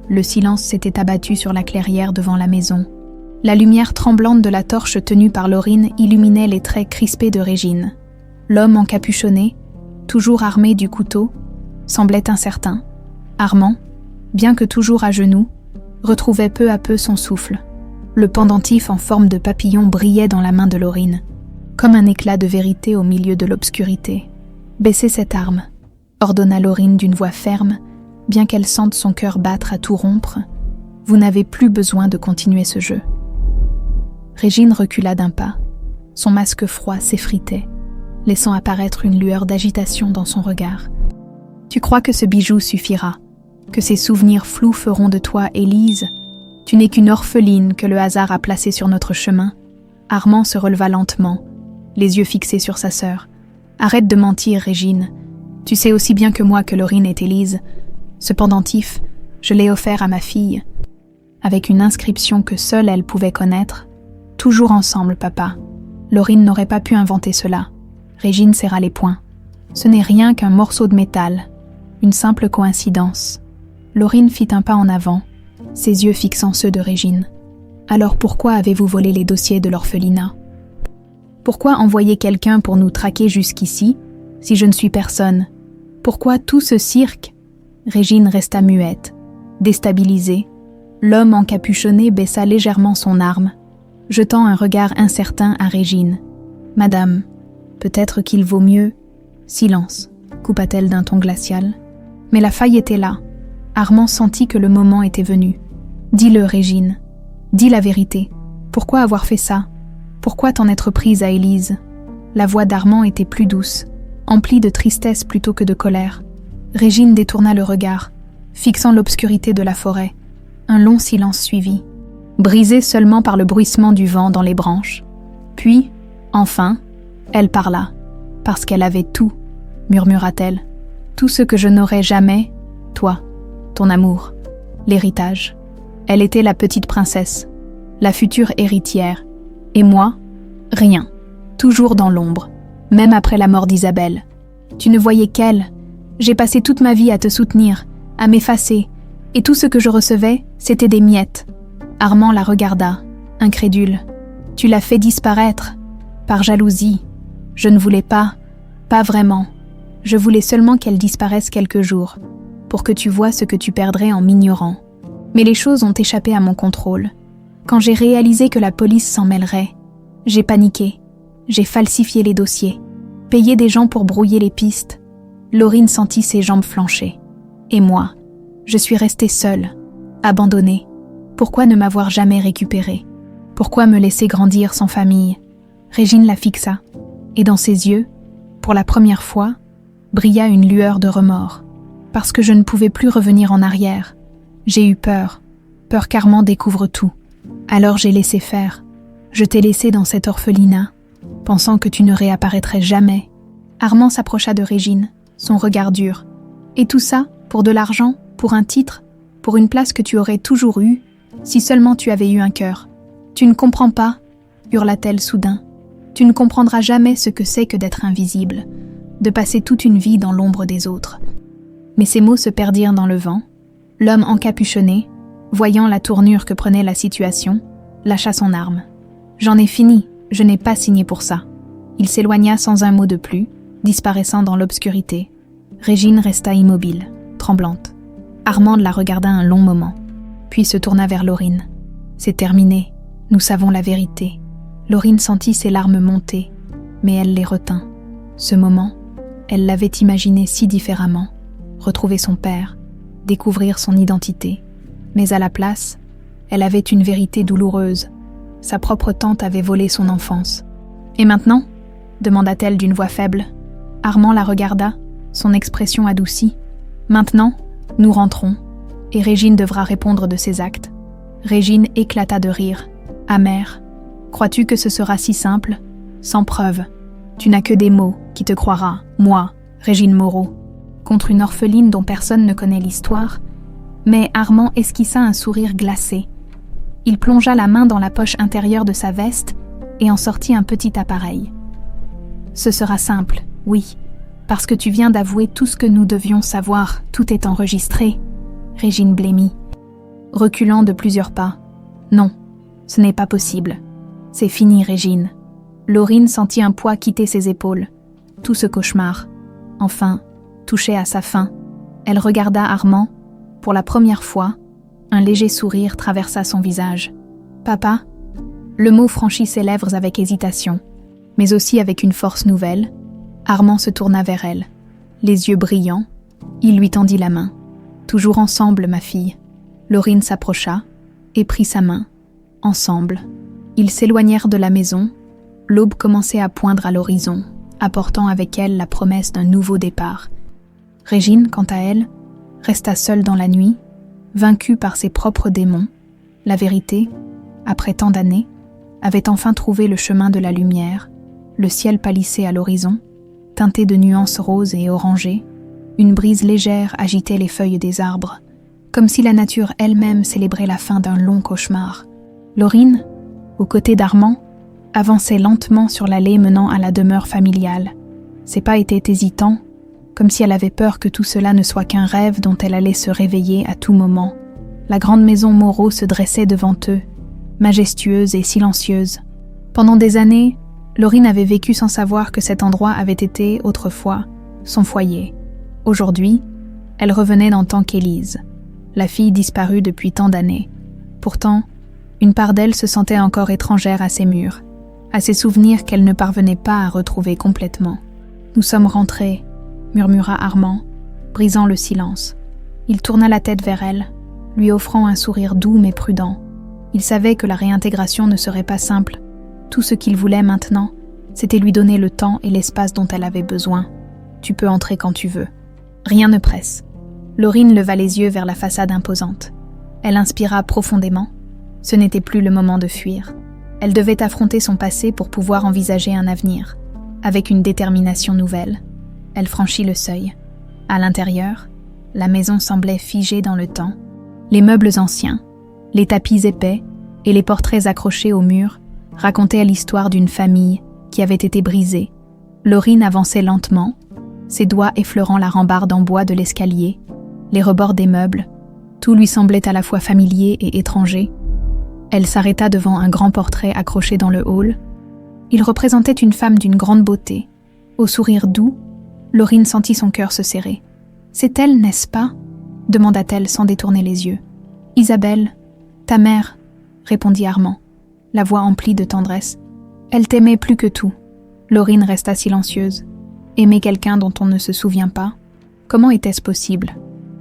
Le silence s'était abattu sur la clairière devant la maison. La lumière tremblante de la torche tenue par Laurine illuminait les traits crispés de Régine. L'homme encapuchonné, toujours armé du couteau, semblait incertain. Armand, bien que toujours à genoux, retrouvait peu à peu son souffle. Le pendentif en forme de papillon brillait dans la main de Laurine, comme un éclat de vérité au milieu de l'obscurité. « Baissez cette arme », ordonna Laurine d'une voix ferme, bien qu'elle sente son cœur battre à tout rompre. « Vous n'avez plus besoin de continuer ce jeu. » Régine recula d'un pas. Son masque froid s'effritait, laissant apparaître une lueur d'agitation dans son regard. « Tu crois que ce bijou suffira, que ces souvenirs flous feront de toi Élise ? Tu n'es qu'une orpheline que le hasard a placée sur notre chemin. » Armand se releva lentement, les yeux fixés sur sa sœur. « Arrête de mentir, Régine. Tu sais aussi bien que moi que Laurine est Élise. Ce pendentif, je l'ai offert à ma fille, avec une inscription que seule elle pouvait connaître. Toujours ensemble, papa. Laurine n'aurait pas pu inventer cela. » Régine serra les poings. « Ce n'est rien qu'un morceau de métal, une simple coïncidence. » Laurine fit un pas en avant, ses yeux fixant ceux de Régine. « Alors pourquoi avez-vous volé les dossiers de l'orphelinat ? Pourquoi envoyer quelqu'un pour nous traquer jusqu'ici, si je ne suis personne ? Pourquoi tout ce cirque ?» Régine resta muette, déstabilisée. L'homme encapuchonné baissa légèrement son arme, jetant un regard incertain à Régine. « Madame, peut-être qu'il vaut mieux... » « Silence, » coupa-t-elle d'un ton glacial. Mais la faille était là. Armand sentit que le moment était venu. « Dis-le, Régine. Dis la vérité. Pourquoi avoir fait ça ? Pourquoi t'en être prise à Élise ?» La voix d'Armand était plus douce, emplie de tristesse plutôt que de colère. Régine détourna le regard, fixant l'obscurité de la forêt. Un long silence suivit, brisé seulement par le bruissement du vent dans les branches. Puis, enfin, elle parla, parce qu'elle avait tout, murmura-t-elle. Tout ce que je n'aurai jamais, toi, ton amour, l'héritage. Elle était la petite princesse, la future héritière. Et moi, rien. Toujours dans l'ombre, même après la mort d'Isabelle. Tu ne voyais qu'elle. J'ai passé toute ma vie à te soutenir, à m'effacer, et tout ce que je recevais, c'était des miettes. Armand la regarda, incrédule. Tu l'as fait disparaître, par jalousie. Je ne voulais pas vraiment. Je voulais seulement qu'elle disparaisse quelques jours, pour que tu vois ce que tu perdrais en m'ignorant. Mais les choses ont échappé à mon contrôle. Quand j'ai réalisé que la police s'en mêlerait, j'ai paniqué. J'ai falsifié les dossiers, payé des gens pour brouiller les pistes. Laurine sentit ses jambes flancher. Et moi, je suis restée seule, abandonnée. Pourquoi ne m'avoir jamais récupérée? Pourquoi me laisser grandir sans famille? Régine la fixa, et dans ses yeux, pour la première fois, brilla une lueur de remords. Parce que je ne pouvais plus revenir en arrière. J'ai eu peur qu'Armand découvre tout. Alors j'ai laissé faire. Je t'ai laissé dans cet orphelinat, pensant que tu ne réapparaîtrais jamais. Armand s'approcha de Régine, son regard dur. Et tout ça, pour de l'argent, pour un titre, pour une place que tu aurais toujours eue, si seulement tu avais eu un cœur. Tu ne comprends pas, hurla-t-elle soudain. Tu ne comprendras jamais ce que c'est que d'être invisible, de passer toute une vie dans l'ombre des autres. Mais ces mots se perdirent dans le vent. L'homme encapuchonné, voyant la tournure que prenait la situation, lâcha son arme. J'en ai fini, je n'ai pas signé pour ça. Il s'éloigna sans un mot de plus, disparaissant dans l'obscurité. Régine resta immobile, tremblante. Armand la regarda un long moment, puis se tourna vers Laurine. C'est terminé, nous savons la vérité. Laurine sentit ses larmes monter, mais elle les retint. Ce moment, elle l'avait imaginé si différemment. Retrouver son père, découvrir son identité. Mais à la place, elle avait une vérité douloureuse. Sa propre tante avait volé son enfance. « Et maintenant ?» demanda-t-elle d'une voix faible. Armand la regarda, son expression adoucie. « Maintenant, nous rentrons, et Régine devra répondre de ses actes. » Régine éclata de rire, amère. « Crois-tu que ce sera si simple? Sans preuve. Tu n'as que des mots qui te croira, moi, Régine Moreau. » Contre une orpheline dont personne ne connaît l'histoire, mais Armand esquissa un sourire glacé. Il plongea la main dans la poche intérieure de sa veste et en sortit un petit appareil. « Ce sera simple, oui, parce que tu viens d'avouer tout ce que nous devions savoir, tout est enregistré. » Régine blêmit, reculant de plusieurs pas. « Non, ce n'est pas possible. C'est fini, Régine. » Laurine sentit un poids quitter ses épaules. Tout ce cauchemar, enfin, touchait à sa fin. Elle regarda Armand. Pour la première fois, un léger sourire traversa son visage. « Papa ?» Le mot franchit ses lèvres avec hésitation, mais aussi avec une force nouvelle. Armand se tourna vers elle. Les yeux brillants, il lui tendit la main. « Toujours ensemble, ma fille. » Laurine s'approcha et prit sa main. Ensemble. Ils s'éloignèrent de la maison. L'aube commençait à poindre à l'horizon, apportant avec elle la promesse d'un nouveau départ. Régine, quant à elle, resta seule dans la nuit, vaincue par ses propres démons. La vérité, après tant d'années, avait enfin trouvé le chemin de la lumière. Le ciel pâlissait à l'horizon, teinté de nuances roses et orangées. Une brise légère agitait les feuilles des arbres, comme si la nature elle-même célébrait la fin d'un long cauchemar. Laurine, aux côtés d'Armand, avançait lentement sur l'allée menant à la demeure familiale. Ses pas étaient hésitants, comme si elle avait peur que tout cela ne soit qu'un rêve dont elle allait se réveiller à tout moment. La grande maison Moreau se dressait devant eux, majestueuse et silencieuse. Pendant des années, Laurine avait vécu sans savoir que cet endroit avait été, autrefois, son foyer. Aujourd'hui, elle revenait en tant qu'Élise, la fille disparue depuis tant d'années. Pourtant, une part d'elle se sentait encore étrangère à ces murs, à ces souvenirs qu'elle ne parvenait pas à retrouver complètement. « Nous sommes rentrés », murmura Armand, brisant le silence. Il tourna la tête vers elle, lui offrant un sourire doux mais prudent. Il savait que la réintégration ne serait pas simple. Tout ce qu'il voulait maintenant, c'était lui donner le temps et l'espace dont elle avait besoin. « Tu peux entrer quand tu veux. Rien ne presse. » Laurine leva les yeux vers la façade imposante. Elle inspira profondément. Ce n'était plus le moment de fuir. Elle devait affronter son passé pour pouvoir envisager un avenir. Avec une détermination nouvelle, elle franchit le seuil. À l'intérieur, la maison semblait figée dans le temps. Les meubles anciens, Les tapis épais et les portraits accrochés au mur racontaient l'histoire d'une famille qui avait été brisée. Laurine avançait lentement, ses doigts effleurant la rambarde en bois de l'escalier, les rebords des meubles. Tout lui semblait à la fois familier et étranger. Elle s'arrêta devant un grand portrait accroché dans le hall. Il représentait une femme d'une grande beauté. Au sourire doux, Laurine sentit son cœur se serrer. « C'est elle, n'est-ce pas ?» demanda-t-elle sans détourner les yeux. « Isabelle, ta mère, » répondit Armand, la voix emplie de tendresse. Elle t'aimait plus que tout. Laurine resta silencieuse. Aimer quelqu'un dont on ne se souvient pas? Comment était-ce possible?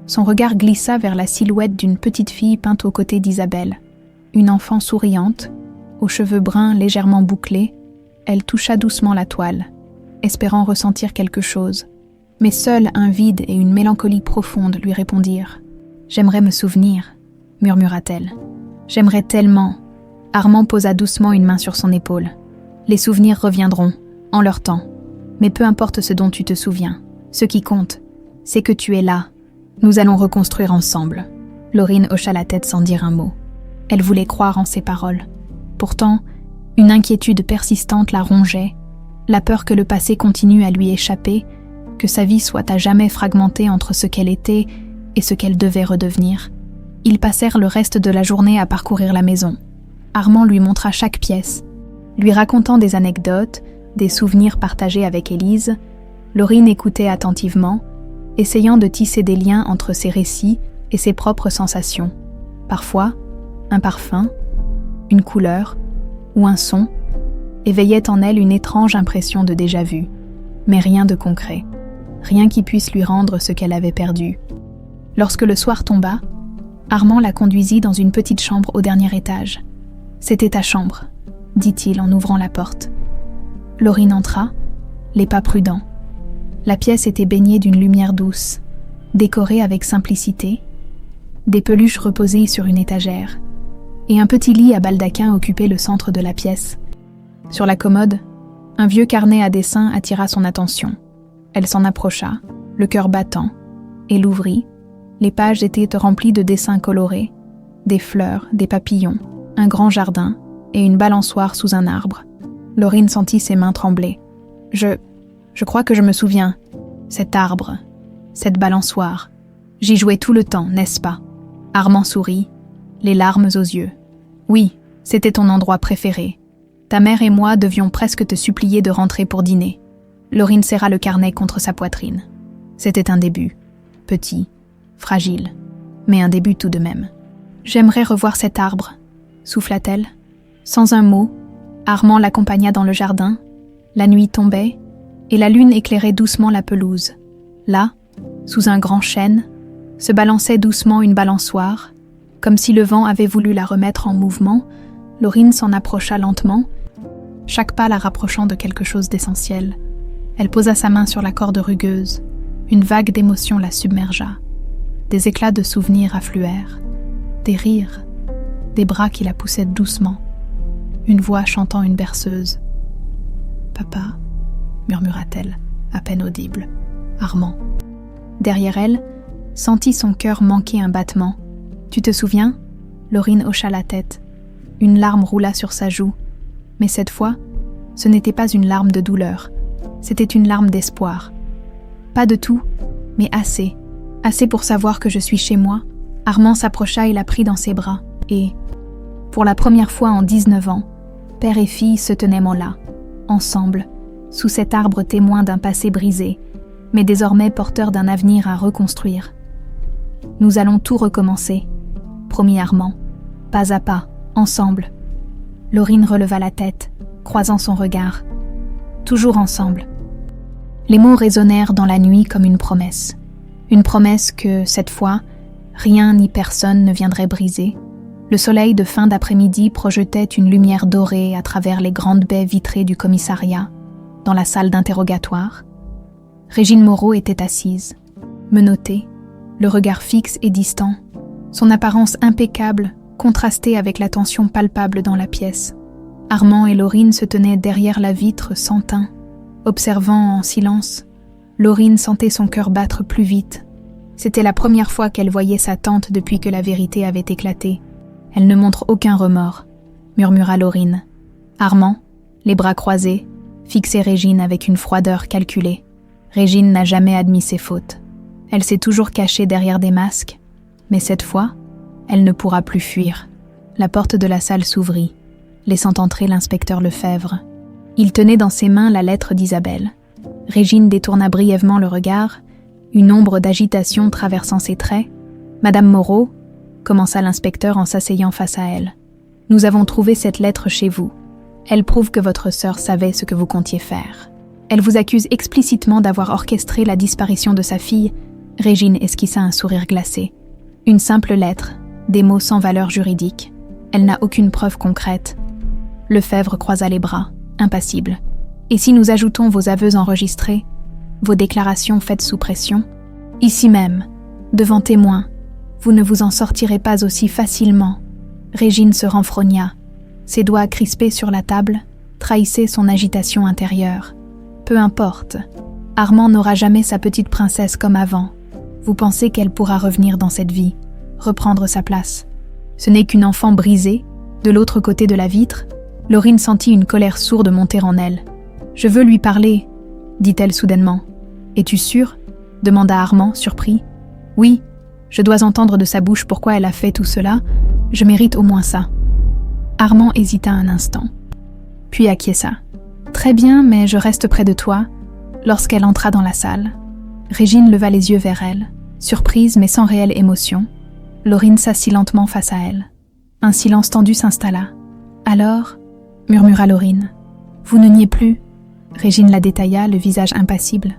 Son regard glissa vers la silhouette d'une petite fille peinte aux côtés d'Isabelle. Une enfant souriante, aux cheveux bruns légèrement bouclés, elle toucha doucement la toile, espérant ressentir quelque chose. Mais seul un vide et une mélancolie profonde lui répondirent. « J'aimerais me souvenir, » murmura-t-elle. « J'aimerais tellement. » Armand posa doucement une main sur son épaule. « Les souvenirs reviendront, en leur temps. Mais peu importe ce dont tu te souviens, ce qui compte, c'est que tu es là. Nous allons reconstruire ensemble. » Laurine hocha la tête sans dire un mot. Elle voulait croire en ses paroles. Pourtant, une inquiétude persistante la rongeait, la peur que le passé continue à lui échapper, que sa vie soit à jamais fragmentée entre ce qu'elle était et ce qu'elle devait redevenir. Ils passèrent le reste de la journée à parcourir la maison. Armand lui montra chaque pièce, lui racontant des anecdotes, des souvenirs partagés avec Élise. Laurine écoutait attentivement, essayant de tisser des liens entre ses récits et ses propres sensations. Parfois, un parfum, une couleur ou un son éveillait en elle une étrange impression de déjà-vu, mais rien de concret, rien qui puisse lui rendre ce qu'elle avait perdu. Lorsque le soir tomba, Armand la conduisit dans une petite chambre au dernier étage. « C'était ta chambre », dit-il en ouvrant la porte. Laurine entra, les pas prudents. La pièce était baignée d'une lumière douce, décorée avec simplicité, des peluches reposées sur une étagère, et un petit lit à baldaquin occupait le centre de la pièce. Sur la commode, un vieux carnet à dessin attira son attention. Elle s'en approcha, le cœur battant, et l'ouvrit. Les pages étaient remplies de dessins colorés, des fleurs, des papillons, un grand jardin et une balançoire sous un arbre. Laurine sentit ses mains trembler. Je crois que je me souviens. Cet arbre, cette balançoire. J'y jouais tout le temps, n'est-ce pas? Armand sourit, les larmes aux yeux. Oui, c'était ton endroit préféré. Ta mère et moi devions presque te supplier de rentrer pour dîner. Laurine serra le carnet contre sa poitrine. C'était un début, petit, fragile, mais un début tout de même. J'aimerais revoir cet arbre, souffla-t-elle. Sans un mot, Armand l'accompagna dans le jardin. La nuit tombait, et la lune éclairait doucement la pelouse. Là, sous un grand chêne, se balançait doucement une balançoire. Comme si le vent avait voulu la remettre en mouvement, Laurine s'en approcha lentement, chaque pas la rapprochant de quelque chose d'essentiel. Elle posa sa main sur la corde rugueuse. Une vague d'émotion la submergea. Des éclats de souvenirs affluèrent. Des rires, des bras qui la poussaient doucement. Une voix chantant une berceuse. « Papa » murmura-t-elle, à peine audible. « Armand ». Derrière elle, sentit son cœur manquer un battement. « Tu te souviens » Laurine hocha la tête. Une larme roula sur sa joue. Mais cette fois, ce n'était pas une larme de douleur. C'était une larme d'espoir. Pas de tout, mais assez. Assez pour savoir que je suis chez moi. Armand s'approcha et la prit dans ses bras. Et, pour la première fois en 19 ans, père et fille se tenaient là, ensemble, sous cet arbre témoin d'un passé brisé, mais désormais porteur d'un avenir à reconstruire. « Nous allons tout recommencer », promit Armand, pas à pas, ensemble. Laurine releva la tête, croisant son regard. « Toujours ensemble ». Les mots résonnèrent dans la nuit comme une promesse. Une promesse que, cette fois, rien ni personne ne viendrait briser. Le soleil de fin d'après-midi projetait une lumière dorée à travers les grandes baies vitrées du commissariat, dans la salle d'interrogatoire. Régine Moreau était assise, menottée, le regard fixe et distant, son apparence impeccable contrastée avec la tension palpable dans la pièce. Armand et Laurine se tenaient derrière la vitre sans teint, observant en silence. Laurine sentait son cœur battre plus vite. C'était la première fois qu'elle voyait sa tante depuis que la vérité avait éclaté. Elle ne montre aucun remords, murmura Laurine. Armand, les bras croisés, fixait Régine avec une froideur calculée. Régine n'a jamais admis ses fautes. Elle s'est toujours cachée derrière des masques, mais cette fois, elle ne pourra plus fuir. La porte de la salle s'ouvrit, laissant entrer l'inspecteur Lefebvre. Il tenait dans ses mains la lettre d'Isabelle. Régine détourna brièvement le regard, une ombre d'agitation traversant ses traits. « Madame Moreau » commença l'inspecteur en s'asseyant face à elle. « Nous avons trouvé cette lettre chez vous. Elle prouve que votre sœur savait ce que vous comptiez faire. Elle vous accuse explicitement d'avoir orchestré la disparition de sa fille. » Régine esquissa un sourire glacé. « Une simple lettre, des mots sans valeur juridique. Elle n'a aucune preuve concrète. » Lefebvre croisa les bras, impassible. « Et si nous ajoutons vos aveux enregistrés, vos déclarations faites sous pression, ici même, devant témoins, vous ne vous en sortirez pas aussi facilement. » Régine se renfrogna. Ses doigts crispés sur la table trahissaient son agitation intérieure. Peu importe, Armand n'aura jamais sa petite princesse comme avant. Vous pensez qu'elle pourra revenir dans cette vie, reprendre sa place. Ce n'est qu'une enfant brisée, de l'autre côté de la vitre. Laurine sentit une colère sourde monter en elle. « Je veux lui parler », dit-elle soudainement. « Es-tu sûre ?» demanda Armand, surpris. « Oui, je dois entendre de sa bouche pourquoi elle a fait tout cela. Je mérite au moins ça. » Armand hésita un instant, puis acquiesça. « Très bien, mais je reste près de toi. » Lorsqu'elle entra dans la salle, Régine leva les yeux vers elle, surprise mais sans réelle émotion. Laurine s'assit lentement face à elle. Un silence tendu s'installa. « Alors ?» murmura Laurine. « Vous ne niez plus ?» Régine la détailla, le visage impassible.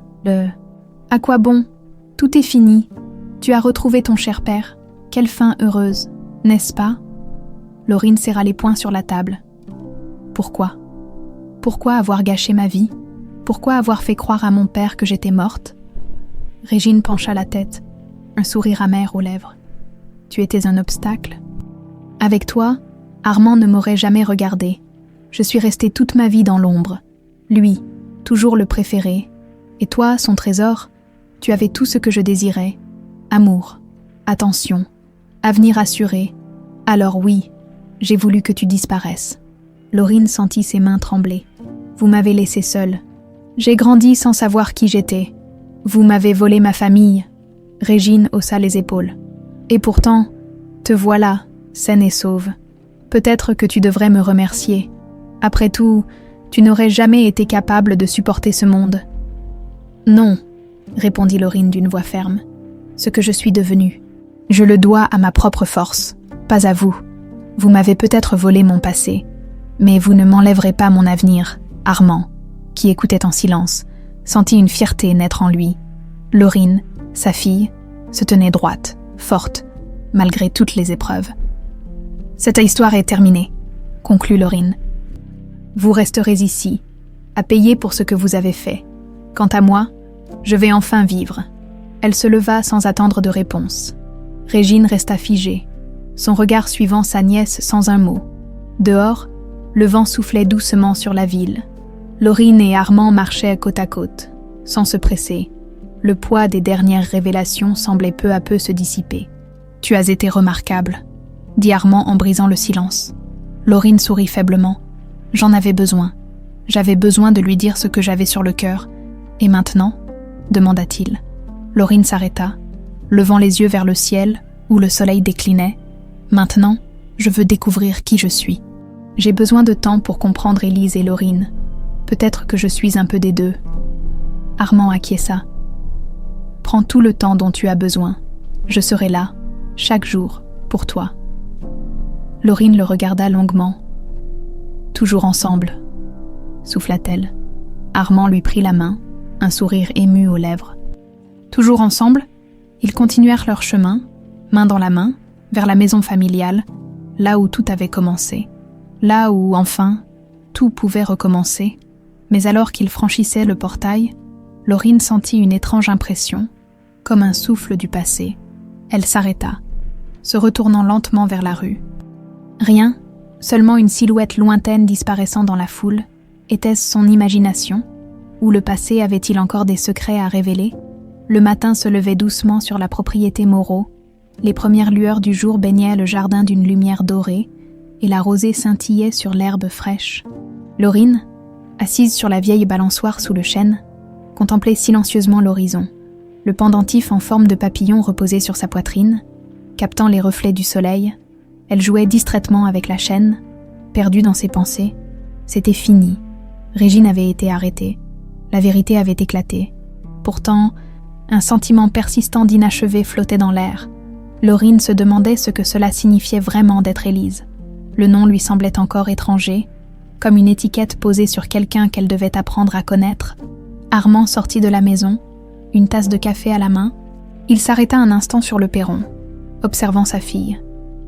« À quoi bon ? Tout est fini. Tu as retrouvé ton cher père. Quelle fin heureuse, n'est-ce pas ?» Laurine serra les poings sur la table. « Pourquoi ? Pourquoi avoir gâché ma vie ? Pourquoi avoir fait croire à mon père que j'étais morte ?» Régine pencha la tête, un sourire amer aux lèvres. « Tu étais un obstacle. Avec toi, Armand ne m'aurait jamais regardée. Je suis restée toute ma vie dans l'ombre. Lui, toujours le préféré. Et toi, son trésor, tu avais tout ce que je désirais. Amour, attention, avenir assuré. Alors oui, j'ai voulu que tu disparaisses. » Laurine sentit ses mains trembler. « Vous m'avez laissée seule. J'ai grandi sans savoir qui j'étais. Vous m'avez volé ma famille. » Régine haussa les épaules. « Et pourtant, te voilà, saine et sauve. Peut-être que tu devrais me remercier. Après tout, tu n'aurais jamais été capable de supporter ce monde. »« Non, » répondit Laurine d'une voix ferme. « Ce que je suis devenue, je le dois à ma propre force, pas à vous. Vous m'avez peut-être volé mon passé, mais vous ne m'enlèverez pas mon avenir. » Armand, qui écoutait en silence, sentit une fierté naître en lui. Laurine, sa fille, se tenait droite, forte, malgré toutes les épreuves. « Cette histoire est terminée, » conclut Laurine. « Vous resterez ici, à payer pour ce que vous avez fait. Quant à moi, je vais enfin vivre. » Elle se leva sans attendre de réponse. Régine resta figée, son regard suivant sa nièce sans un mot. Dehors, le vent soufflait doucement sur la ville. Laurine et Armand marchaient côte à côte, sans se presser. Le poids des dernières révélations semblait peu à peu se dissiper. « Tu as été remarquable », dit Armand en brisant le silence. Laurine sourit faiblement. « J'en avais besoin. J'avais besoin de lui dire ce que j'avais sur le cœur. Et maintenant ?» demanda-t-il. Laurine s'arrêta, levant les yeux vers le ciel où le soleil déclinait. « Maintenant, je veux découvrir qui je suis. J'ai besoin de temps pour comprendre Élise et Laurine. Peut-être que je suis un peu des deux. » Armand acquiesça. « Prends tout le temps dont tu as besoin. Je serai là, chaque jour, pour toi. » Laurine le regarda longuement. « Toujours ensemble, » souffla-t-elle. Armand lui prit la main, un sourire ému aux lèvres. Toujours ensemble, ils continuèrent leur chemin, main dans la main, vers la maison familiale, là où tout avait commencé. Là où, enfin, tout pouvait recommencer. Mais alors qu'ils franchissaient le portail, Laurine sentit une étrange impression, comme un souffle du passé. Elle s'arrêta, se retournant lentement vers la rue. Rien, seulement une silhouette lointaine disparaissant dans la foule. Était-ce son imagination? Ou le passé avait-il encore des secrets à révéler? Le matin se levait doucement sur la propriété Moreau. Les premières lueurs du jour baignaient le jardin d'une lumière dorée, et la rosée scintillait sur l'herbe fraîche. Laurine, assise sur la vieille balançoire sous le chêne, contemplait silencieusement l'horizon. Le pendentif en forme de papillon reposait sur sa poitrine, captant les reflets du soleil. Elle jouait distraitement avec la chaîne, perdue dans ses pensées. C'était fini. Régine avait été arrêtée. La vérité avait éclaté. Pourtant, un sentiment persistant d'inachevé flottait dans l'air. Laurine se demandait ce que cela signifiait vraiment d'être Élise. Le nom lui semblait encore étranger, comme une étiquette posée sur quelqu'un qu'elle devait apprendre à connaître. Armand sortit de la maison, une tasse de café à la main. Il s'arrêta un instant sur le perron, observant sa fille.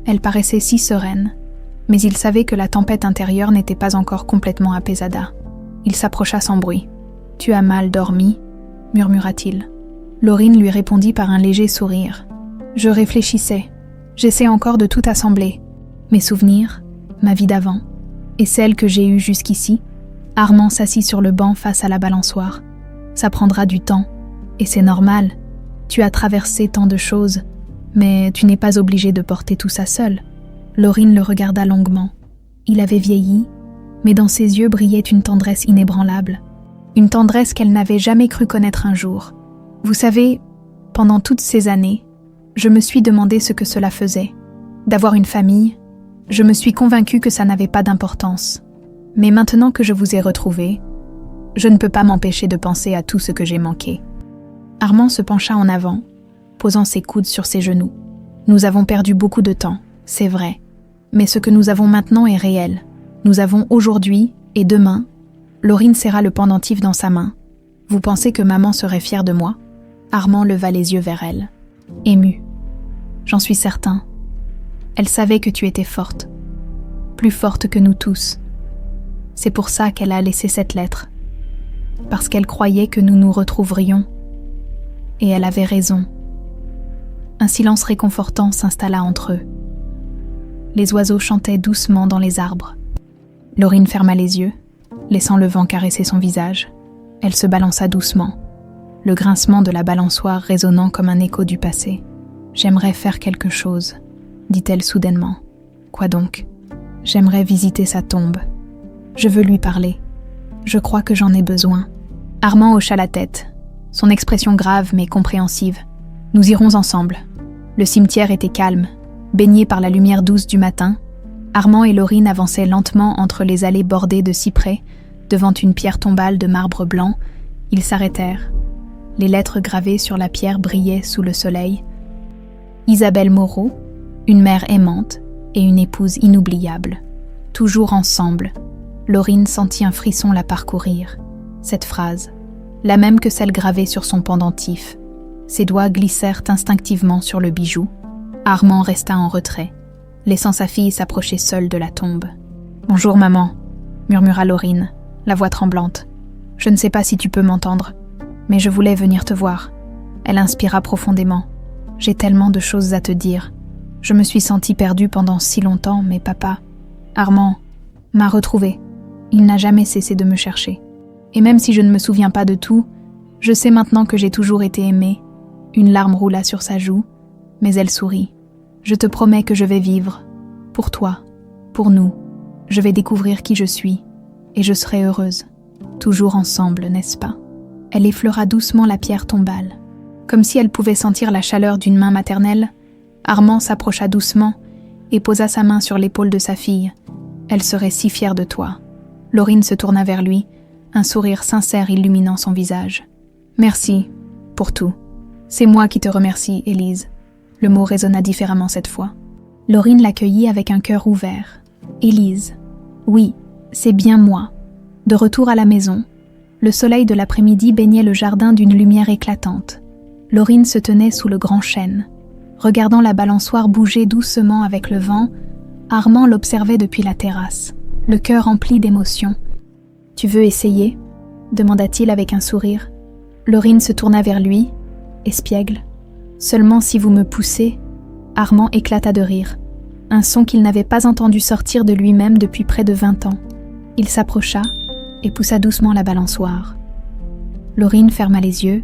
Elle paraissait si sereine, mais il savait que la tempête intérieure n'était pas encore complètement apaisada. Il s'approcha sans bruit. « Tu as mal dormi ?» murmura-t-il. Laurine lui répondit par un léger sourire. « Je réfléchissais. J'essaie encore de tout assembler. Mes souvenirs, ma vie d'avant, et celle que j'ai eue jusqu'ici. » Armand s'assit sur le banc face à la balançoire. « Ça prendra du temps, et c'est normal. Tu as traversé tant de choses, mais tu n'es pas obligé de porter tout ça seul. » Laurine le regarda longuement. Il avait vieilli, mais dans ses yeux brillait une tendresse inébranlable. Une tendresse qu'elle n'avait jamais cru connaître un jour. Vous savez, pendant toutes ces années, je me suis demandé ce que cela faisait. D'avoir une famille, je me suis convaincue que ça n'avait pas d'importance. Mais maintenant que je vous ai retrouvé, je ne peux pas m'empêcher de penser à tout ce que j'ai manqué. Armand se pencha en avant, posant ses coudes sur ses genoux. Nous avons perdu beaucoup de temps, c'est vrai. Mais ce que nous avons maintenant est réel. Nous avons aujourd'hui et demain. Laurine serra le pendentif dans sa main. Vous pensez que maman serait fière de moi ? Armand leva les yeux vers elle, ému. J'en suis certain. Elle savait que tu étais forte. Plus forte que nous tous. C'est pour ça qu'elle a laissé cette lettre. Parce qu'elle croyait que nous nous retrouverions. Et elle avait raison. Un silence réconfortant s'installa entre eux. Les oiseaux chantaient doucement dans les arbres. Laurine ferma les yeux, laissant le vent caresser son visage. Elle se balança doucement, le grincement de la balançoire résonnant comme un écho du passé. « J'aimerais faire quelque chose », dit-elle soudainement. « Quoi donc ? J'aimerais visiter sa tombe. Je veux lui parler. Je crois que j'en ai besoin. » Armand hocha la tête, son expression grave mais compréhensive. « Nous irons ensemble. » Le cimetière était calme, baigné par la lumière douce du matin. Armand et Laurine avançaient lentement entre les allées bordées de cyprès. Devant une pierre tombale de marbre blanc, ils s'arrêtèrent. Les lettres gravées sur la pierre brillaient sous le soleil. Isabelle Moreau, une mère aimante et une épouse inoubliable. Toujours ensemble. Laurine sentit un frisson la parcourir. Cette phrase, la même que celle gravée sur son pendentif. Ses doigts glissèrent instinctivement sur le bijou. Armand resta en retrait, laissant sa fille s'approcher seule de la tombe. « Bonjour maman », murmura Laurine, la voix tremblante. « Je ne sais pas si tu peux m'entendre, mais je voulais venir te voir. » Elle inspira profondément. « J'ai tellement de choses à te dire. Je me suis sentie perdue pendant si longtemps, mais papa, Armand, m'a retrouvée. Il n'a jamais cessé de me chercher. Et même si je ne me souviens pas de tout, je sais maintenant que j'ai toujours été aimée. » Une larme roula sur sa joue, mais elle sourit. « Je te promets que je vais vivre. Pour toi, pour nous. Je vais découvrir qui je suis, et je serai heureuse. Toujours ensemble, n'est-ce pas ?» Elle effleura doucement la pierre tombale. Comme si elle pouvait sentir la chaleur d'une main maternelle, Armand s'approcha doucement et posa sa main sur l'épaule de sa fille. « Elle serait si fière de toi. » Laurine se tourna vers lui, un sourire sincère illuminant son visage. « Merci pour tout. C'est moi qui te remercie, Élise. » Le mot résonna différemment cette fois. Laurine l'accueillit avec un cœur ouvert. « Élise, oui, c'est bien moi. » De retour à la maison, le soleil de l'après-midi baignait le jardin d'une lumière éclatante. Laurine se tenait sous le grand chêne. Regardant la balançoire bouger doucement avec le vent, Armand l'observait depuis la terrasse, le cœur empli d'émotion. « Tu veux essayer ?» demanda-t-il avec un sourire. Laurine se tourna vers lui, espiègle. « Seulement si vous me poussez ?» Armand éclata de rire, un son qu'il n'avait pas entendu sortir de lui-même depuis près de 20 ans. Il s'approcha et poussa doucement la balançoire. Laurine ferma les yeux,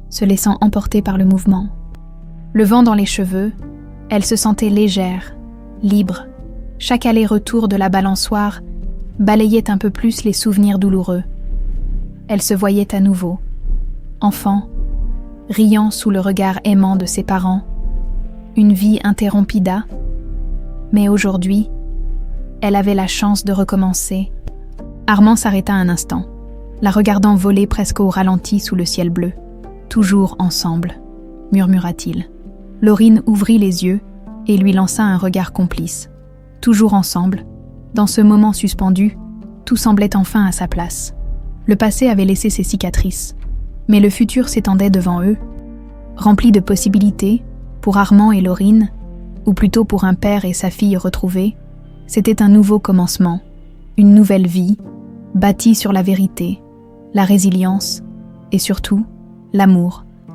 se laissant emporter par le mouvement. Le vent dans les cheveux, Elle se sentait légère, libre. Chaque aller-retour de la balançoire balayait un peu plus les souvenirs douloureux. Elle se voyait à nouveau, enfant, riant sous le regard aimant de ses parents. Une vie interrompida, mais aujourd'hui, elle avait la chance de recommencer. Armand s'arrêta un instant, la regardant voler presque au ralenti sous le ciel bleu. « Toujours ensemble », murmura-t-il. Laurine ouvrit les yeux et lui lança un regard complice. Toujours ensemble, dans ce moment suspendu, tout semblait enfin à sa place. Le passé avait laissé ses cicatrices, mais le futur s'étendait devant eux, rempli de possibilités, pour Armand et Laurine, ou plutôt pour un père et sa fille retrouvés. C'était un nouveau commencement, une nouvelle vie, bâtie sur la vérité, la résilience et surtout l'amour.